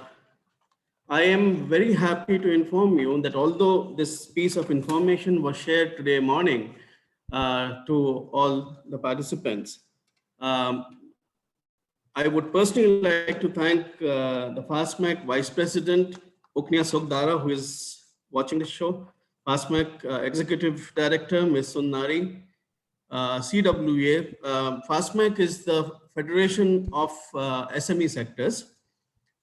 am very happy to inform you that although this piece of information was shared today morning to all the participants, I would personally like to thank the FASTMAC Vice President, Uknia Sogdara, who is watching the show, FASTMAC Executive Director, Ms. Sunnari, CWA. FASTMAC is the Federation of SME sectors,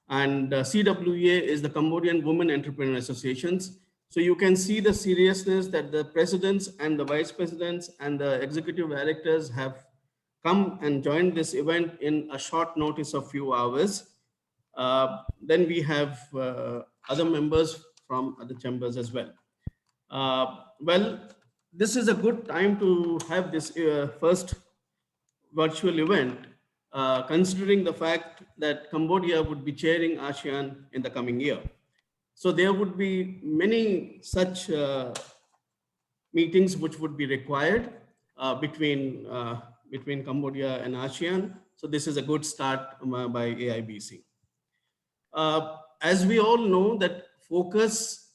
and CWA is the Cambodian Women Entrepreneur Associations. So you can see the seriousness that the presidents and the vice presidents and the executive directors have come and joined this event in a short notice of few hours. Then we have other members from other chambers as well. Well, this is a good time to have this first virtual event, considering the fact that Cambodia would be chairing ASEAN in the coming year. So there would be many such meetings which would be required between Cambodia and ASEAN. So this is a good start by AIBC. As we all know that focus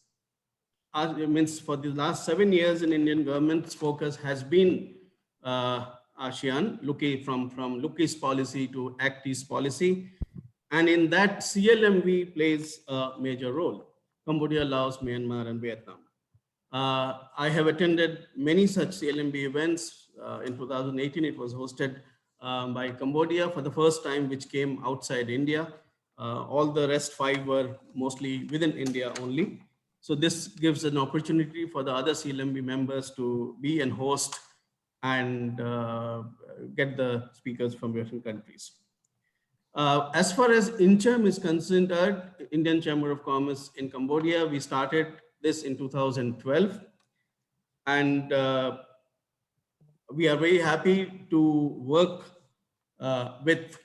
means for the last 7 years in Indian government's focus has been ASEAN, looking from Look-East policy to Act-East policy. And in that, CLMV plays a major role, Cambodia, Laos, Myanmar, and Vietnam. I have attended many such CLMV events. In 2018, it was hosted by Cambodia for the first time, which came outside India. All the rest 5 were mostly within India only. So this gives an opportunity for the other CLMV members to be and host and get the speakers from different countries. As far as INCHAM is concerned, Indian Chamber of Commerce in Cambodia, we started this in 2012. And we are very happy to work with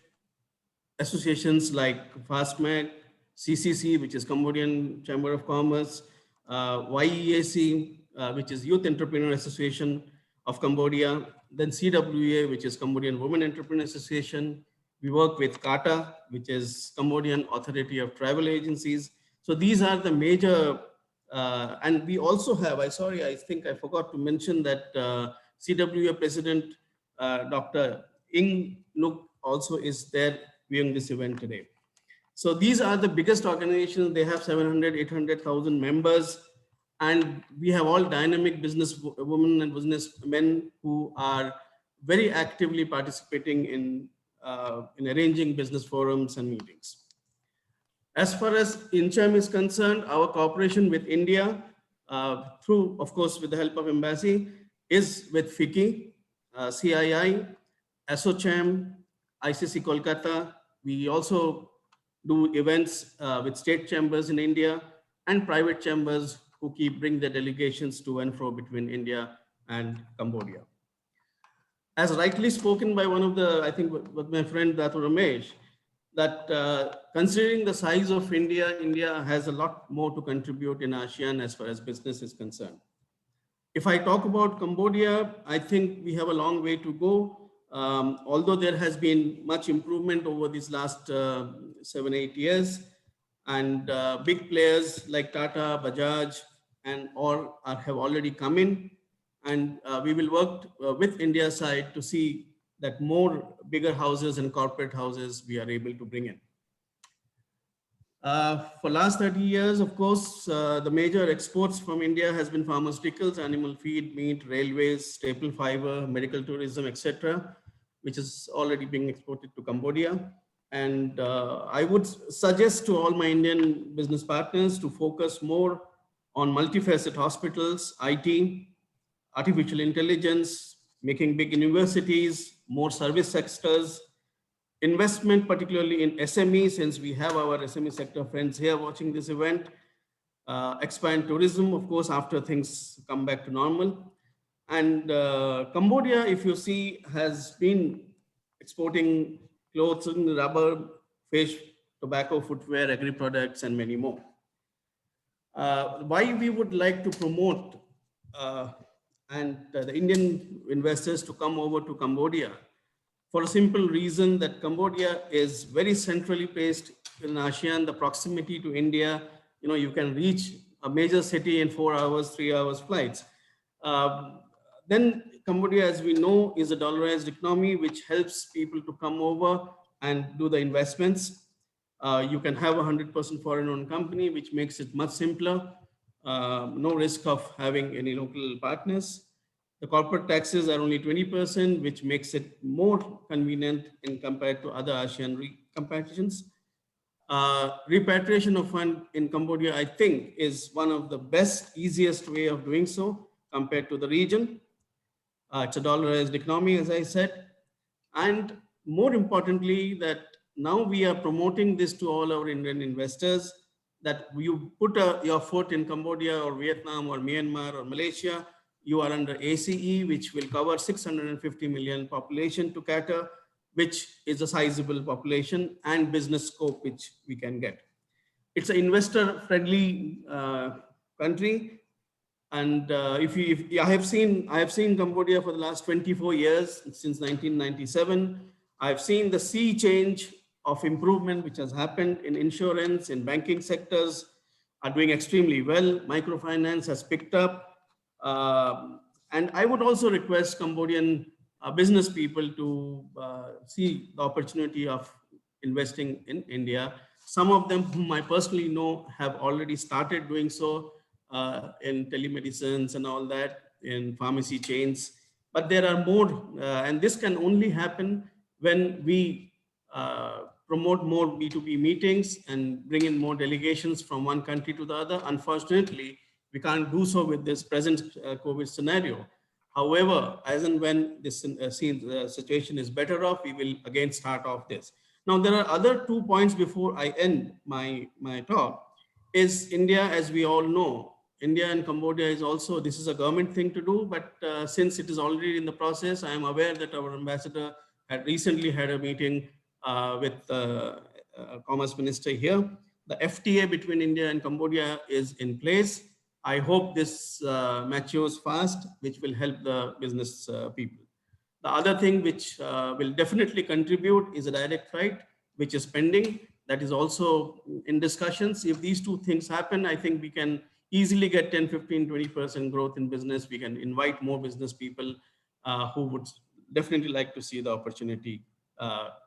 associations like FASTMAC, CCC, which is Cambodian Chamber of Commerce, YEAC, which is Youth Entrepreneur Association of Cambodia, then CWA, which is Cambodian Women Entrepreneur Association. We work with CATA, which is Cambodian Authority of Travel Agencies. So these are the major, and we also have, I think I forgot to mention that CWA President, Dr. Ing Nuk also is there viewing this event today. So these are the biggest organizations. They have 700, 800,000 members. And we have all dynamic business women and business men who are very actively participating in arranging business forums and meetings. As far as INCHAM is concerned, our cooperation with India, through, of course, with the help of Embassy, is with FICCI, CII, ASSOCHAM, ICC Kolkata. We also do events with state chambers in India and private chambers who bring their delegations to and fro between India and Cambodia. As rightly spoken by one of the, I think with my friend Datu Ramesh, that considering the size of India, India has a lot more to contribute in ASEAN as far as business is concerned. If I talk about Cambodia, I think we have a long way to go. Although there has been much improvement over these last 7-8 years, and big players like Tata, Bajaj, and have already come in. And we will work with India side to see that more bigger houses and corporate houses we are able to bring in. For last 30 years, of course, the major exports from India has been pharmaceuticals, animal feed, meat, railways, staple fiber, medical tourism, etc., which is already being exported to Cambodia. And I would suggest to all my Indian business partners to focus more on multifaceted hospitals, IT, artificial intelligence, making big universities, more service sectors, investment, particularly in SME, since we have our SME sector friends here watching this event, expand tourism, of course, after things come back to normal. And Cambodia, if you see, has been exporting clothes, rubber, fish, tobacco, footwear, agri products, and many more. Why we would like to promote the Indian investors to come over to Cambodia, for a simple reason that Cambodia is very centrally placed in ASEAN, the proximity to India, you can reach a major city in 4 hours, 3 hours flights. Then Cambodia, as we know, is a dollarized economy, which helps people to come over and do the investments. You can have 100% foreign-owned company, which makes it much simpler. No risk of having any local partners. The corporate taxes are only 20%, which makes it more convenient in compared to other ASEAN competitions. Repatriation of fund in Cambodia, I think, is one of the best, easiest way of doing so compared to the region. It's a dollarized economy, as I said. And more importantly, that now we are promoting this to all our Indian investors, that you put your foot in Cambodia or Vietnam or Myanmar or Malaysia, you are under ACE, which will cover 650 million population to cater, which is a sizable population and business scope which we can get. It's an investor-friendly country, and I have seen Cambodia for the last 24 years, since 1997. I've seen the sea change of improvement which has happened in insurance, in banking sectors are doing extremely well. Microfinance has picked up. And I would also request Cambodian business people to see the opportunity of investing in India. Some of them whom I personally know have already started doing so in telemedicines and all that, in pharmacy chains. But there are more, and this can only happen when we promote more B2B meetings and bring in more delegations from one country to the other. Unfortunately, we can't do so with this present COVID scenario. However, as and when this situation is better off, we will again start off this. Now, there are other 2 points before I end my talk. Is India, as we all know, India and Cambodia is also, this is a government thing to do, but since it is already in the process, I am aware that our ambassador had recently had a meeting with the Commerce Minister here. The FTA between India and Cambodia is in place. I hope this matures fast, which will help the business people. The other thing which will definitely contribute is a direct flight, which is pending. That is also in discussions. If these two things happen, I think we can easily get 10, 15, 20% growth in business. We can invite more business people who would definitely like to see the opportunity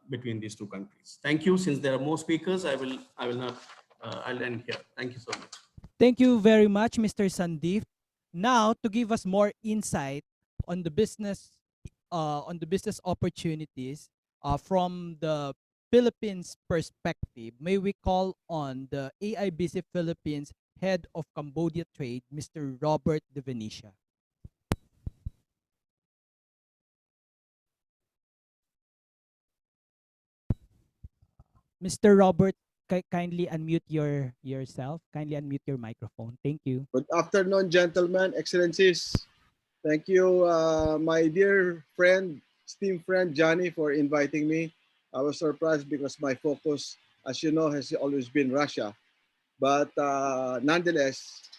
between these two countries. Thank you. Since there are more speakers, I'll end here. Thank you so much. Thank you very much, Mr. Sandeep. Now, to give us more insight on the business opportunities from the Philippines perspective, may we call on the AIBC Philippines Head of Cambodia Trade, Mr. Robert De Venecia. Mr. Robert, kindly unmute yourself. Kindly unmute your microphone. Thank you. Good afternoon, gentlemen, excellencies. Thank you, my dear friend, esteemed friend Johnny, for inviting me. I was surprised because my focus, as you know, has always been Russia. But nonetheless,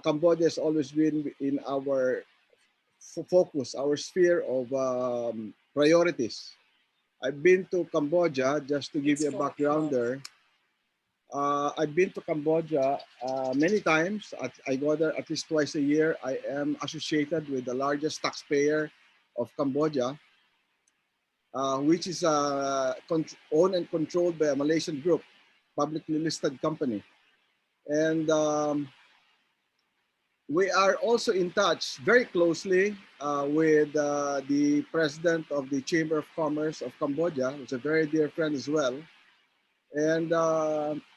Cambodia has always been in our focus, our sphere of priorities. I've been to Cambodia, just to give you a backgrounder. I've been to Cambodia many times. I go there at least twice a year. I am associated with the largest taxpayer of Cambodia, which is owned and controlled by a Malaysian group, publicly listed company. And we are also in touch very closely with the president of the Chamber of Commerce of Cambodia, who's a very dear friend as well. And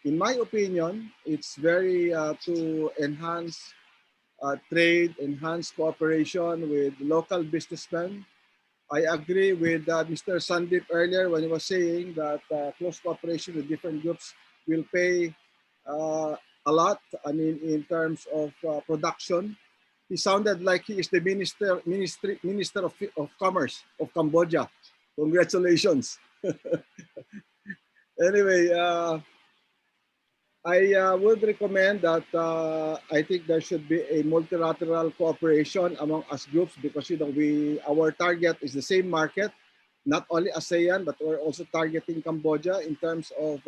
in my opinion, it's very to enhance trade, enhance cooperation with local businessmen. I agree with Mr. Sandeep earlier when he was saying that close cooperation with different groups will pay uh, a lot. I mean, in terms of production, he sounded like he is the minister of commerce of Cambodia. Congratulations. Anyway, I would recommend that I think there should be a multilateral cooperation among us groups because our target is the same market, not only ASEAN but we're also targeting Cambodia in terms of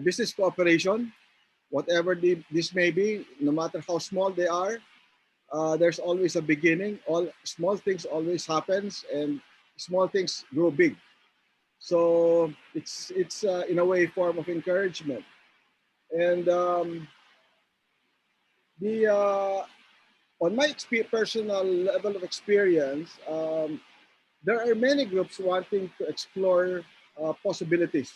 business cooperation, whatever this may be, no matter how small they are. There's always a beginning. All small things always happens, and small things grow big. So it's in a way a form of encouragement. And the on my personal level of experience, there are many groups wanting to explore possibilities.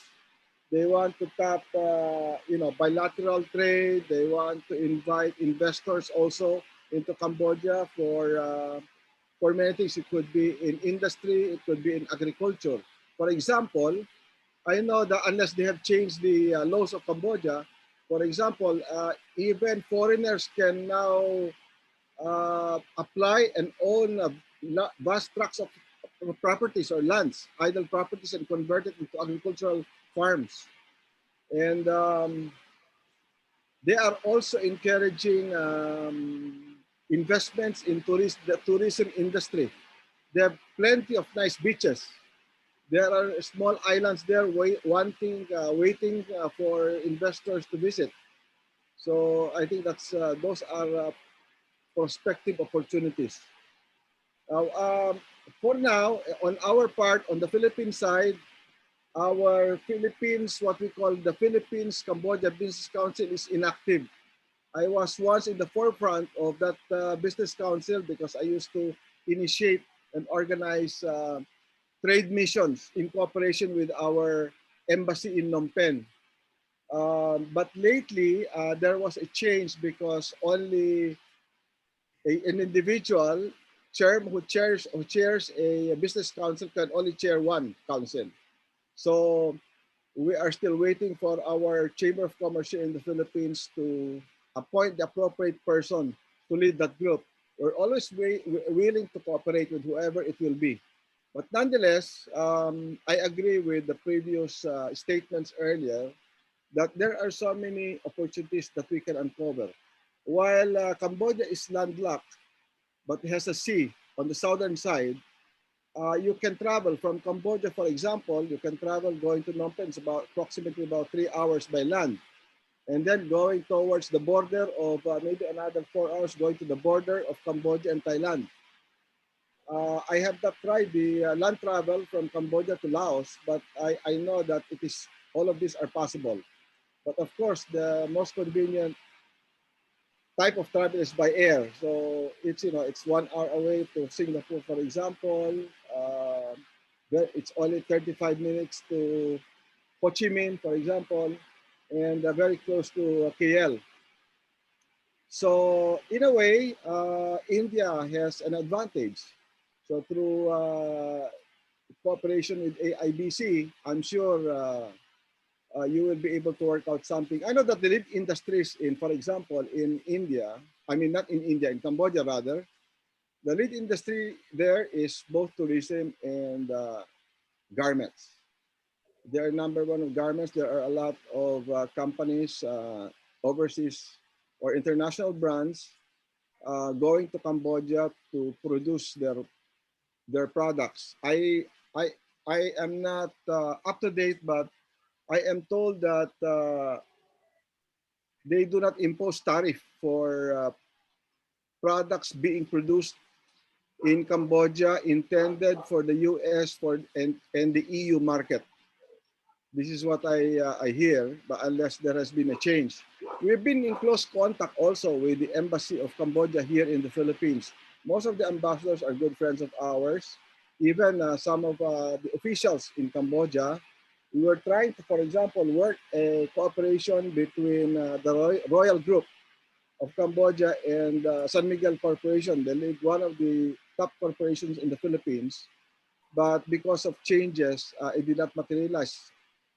They want to tap, bilateral trade. They want to invite investors also into Cambodia for many things. It could be in industry, it could be in agriculture. For example, I know that unless they have changed the laws of Cambodia, for example, even foreigners can now apply and own vast tracts of properties or lands, idle properties, and convert it into agricultural farms. And they are also encouraging investments in the tourism industry. They have plenty of nice beaches. There are small islands there waiting for investors to visit. So I think those are prospective opportunities. Now, for now, on our part, on the Philippine side, our Philippines, what we call the Philippines Cambodia Business Council is inactive. I was once in the forefront of that business council because I used to initiate and organize trade missions in cooperation with our embassy in Phnom Penh. But lately, there was a change because only an individual who chairs a business council can only chair one council. So we are still waiting for our Chamber of Commerce here in the Philippines to appoint the appropriate person to lead that group. We're always willing to cooperate with whoever it will be. But nonetheless, I agree with the previous statements earlier that there are so many opportunities that we can uncover. While Cambodia is landlocked, but it has a sea on the southern side, you can travel from Cambodia, for example, you can travel going to Phnom Penh, it's approximately about 3 hours by land. And then going towards the border of maybe another 4 hours going to the border of Cambodia and Thailand. I have not tried the land travel from Cambodia to Laos, but I know that all of these are possible. But of course, the most convenient type of travel is by air. So it's 1 hour away to Singapore, for example. It's only 35 minutes to Ho Chi Minh, for example, and very close to KL. So in a way, India has an advantage. So through cooperation with AIBC, I'm sure you will be able to work out something. I know that the lead industries for example, in India, I mean not in India, in Cambodia rather, the lead industry there is both tourism and garments. They are number one of garments. There are a lot of companies, overseas or international brands, going to Cambodia to produce their products. I am not up to date, but I am told that they do not impose tariff for products being produced in Cambodia intended for the US and the EU market. This is what I hear, but unless there has been a change. We've been in close contact also with the Embassy of Cambodia here in the Philippines. Most of the ambassadors are good friends of ours. Even some of the officials in Cambodia, we were trying to, for example, work a cooperation between the Royal Group of Cambodia and San Miguel Corporation, one of the top corporations in the Philippines. But because of changes, it did not materialize.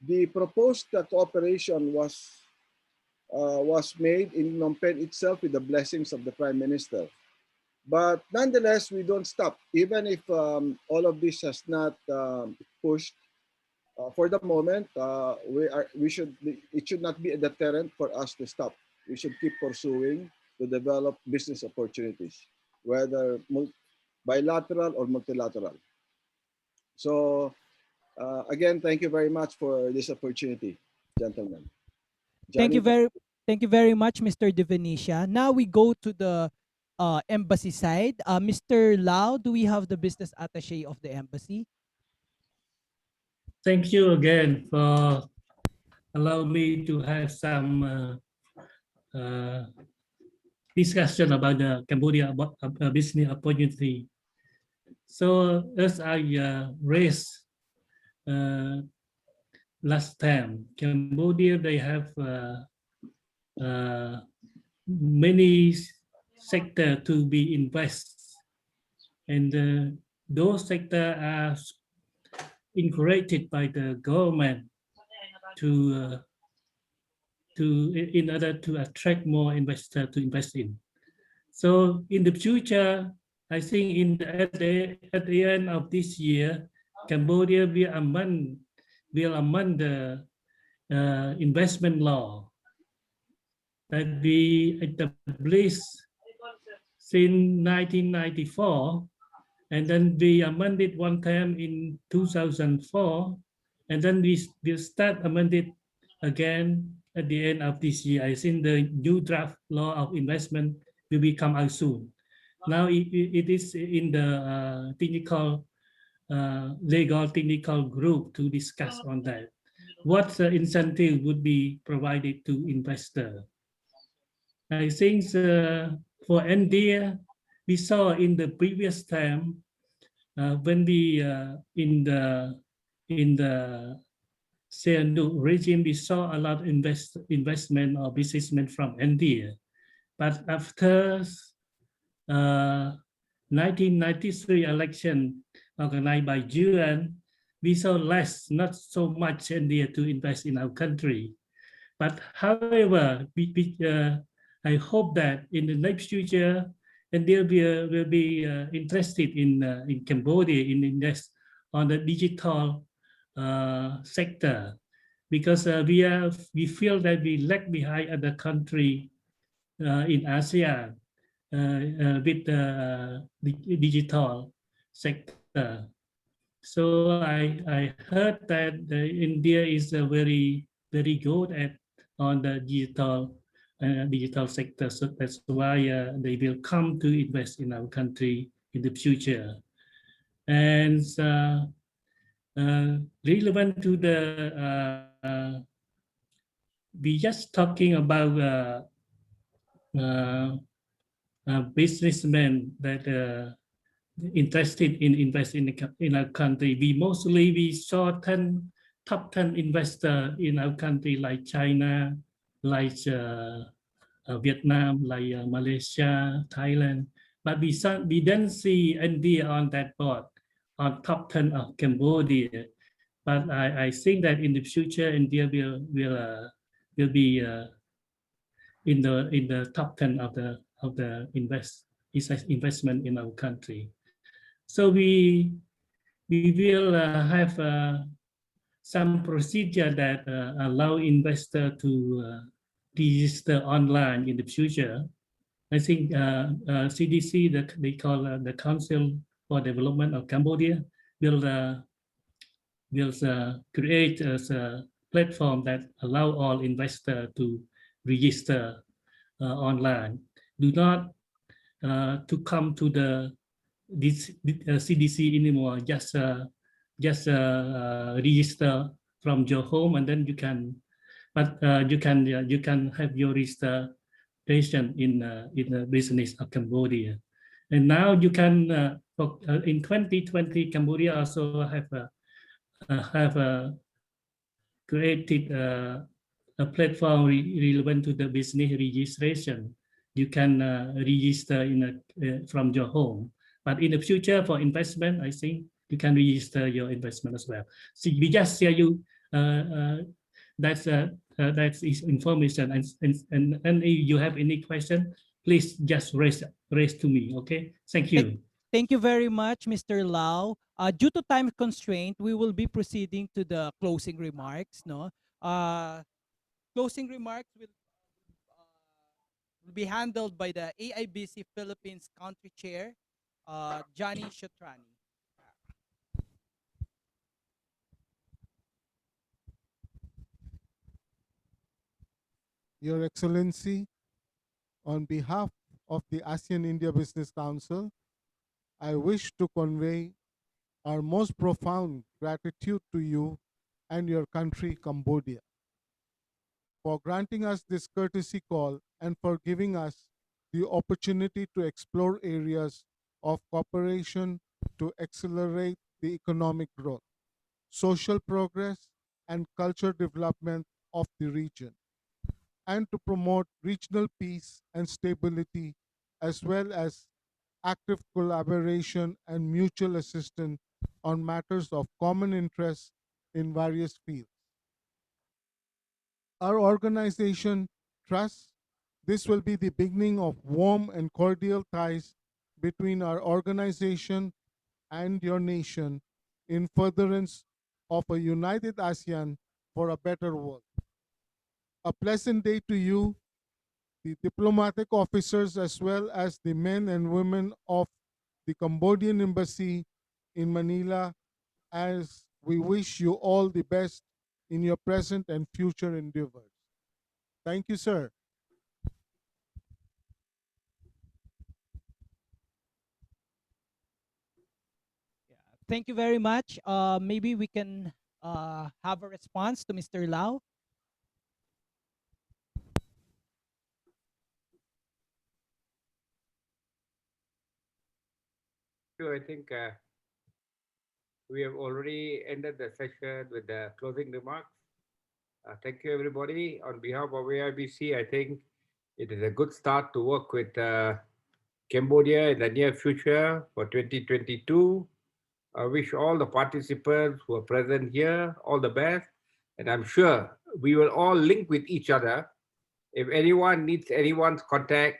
The proposed cooperation was made in Phnom Penh itself with the blessings of the Prime Minister. But nonetheless, we don't stop. Even if all of this has not pushed for the moment, it should not be a deterrent for us to stop. We should keep pursuing to develop business opportunities, whether bilateral or multilateral. So again, thank you very much for this opportunity, gentlemen. Thank you Johnny, very much, Mr. De Venecia. Now we go to the embassy side. Mr. Lau, do we have the business attaché of the embassy? Thank you again for allowing me to have some discussion about the Cambodia business opportunity. So as I raised last time, Cambodia, they have many sectors to be invested, and those sectors are encouraged by the government to in order to attract more investors to invest in. So in the future, I think at the end of this year, Cambodia will amend the investment law that we established since 1994, and then we amended one time in 2004, and then we will start amended again at the end of this year. I think the new draft law of investment will become out soon. Now it is in the legal technical group to discuss on that. What incentive would be provided to investor? I think for India, we saw in the previous time when we in the Sihanouk regime, we saw a lot of investment or businessmen from India. But after 1993 election organized by UN, we saw less, not so much India to invest in our country. But however, I hope that in the next future, India will be interested in Cambodia in invest on the digital sector, because we feel that we lag behind other country in ASEAN with the digital sector. So I heard that India is very good at on the digital sector. So that's why they will come to invest in our country in the future. And relevant to the we just talking about businessmen that interested in investing in our country. We saw top 10 investors in our country, like China, like Vietnam, like Malaysia, Thailand. But we didn't see India on that board, on top 10 of Cambodia. But I think that in the future, India will be in the top 10 of the investment in our country. So we will have some procedure that allow investor to register online in the future. I think CDC, they call the Council for Development of Cambodia, will create a platform that allow all investors to register online. Do not to come to the this CDC anymore. Just register from your home, and then you can. But you can have your registration in the business of Cambodia, and now you can in 2020 Cambodia also have created a platform relevant to the business registration. You can register from your home. But in the future, for investment, I think you can register your investment as well. So we just share you that's information. And if you have any question, please just raise to me. Okay. Thank you. Thank you very much, Mr. Lau. Due to time constraint, we will be proceeding to the closing remarks. No, closing remarks will be handled by the AIBC Philippines Country Chair, Johnny Shatrani. Your Excellency, on behalf of the ASEAN India Business Council, I wish to convey our most profound gratitude to you and your country, Cambodia, for granting us this courtesy call and for giving us the opportunity to explore areas of cooperation to accelerate the economic growth, social progress, and cultural development of the region, and to promote regional peace and stability, as well as active collaboration and mutual assistance on matters of common interest in various fields. Our organization trusts this will be the beginning of warm and cordial ties between our organization and your nation in furtherance of a united ASEAN for a better world. A pleasant day to you, the diplomatic officers, as well as the men and women of the Cambodian Embassy in Manila, as we wish you all the best in your present and future endeavors. Thank you, sir. Yeah. Thank you very much. Maybe we can have a response to Mr. Lau. So I think we have already ended the session with the closing remarks. Thank you, everybody. On behalf of AIBC, I think it is a good start to work with Cambodia in the near future for 2022. I wish all the participants who are present here all the best. And I'm sure we will all link with each other. If anyone needs anyone's contact,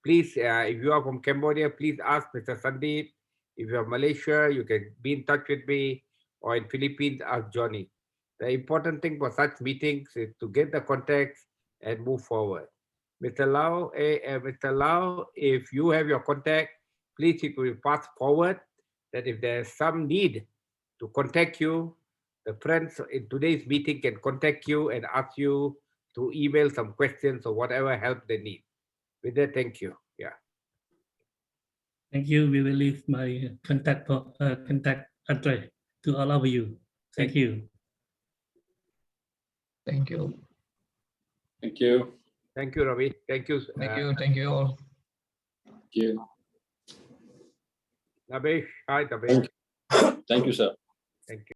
please, if you are from Cambodia, please ask Mr. Sandeep. If you're Malaysia, you can be in touch with me, or in Philippines, ask Johnny. The important thing for such meetings is to get the contacts and move forward. Mr. Lau, if you have your contact, please it will pass forward that if there's some need to contact you, the friends in today's meeting can contact you and ask you to email some questions or whatever help they need. With that, thank you. Yeah. Thank you. We will leave my contact address to all of you. Thank you. Thank you. Thank you. Thank you, Ravi. Thank you. Thank you all. Thank you. Nabesh. Hi, Nabesh. Thank you, sir. Thank you.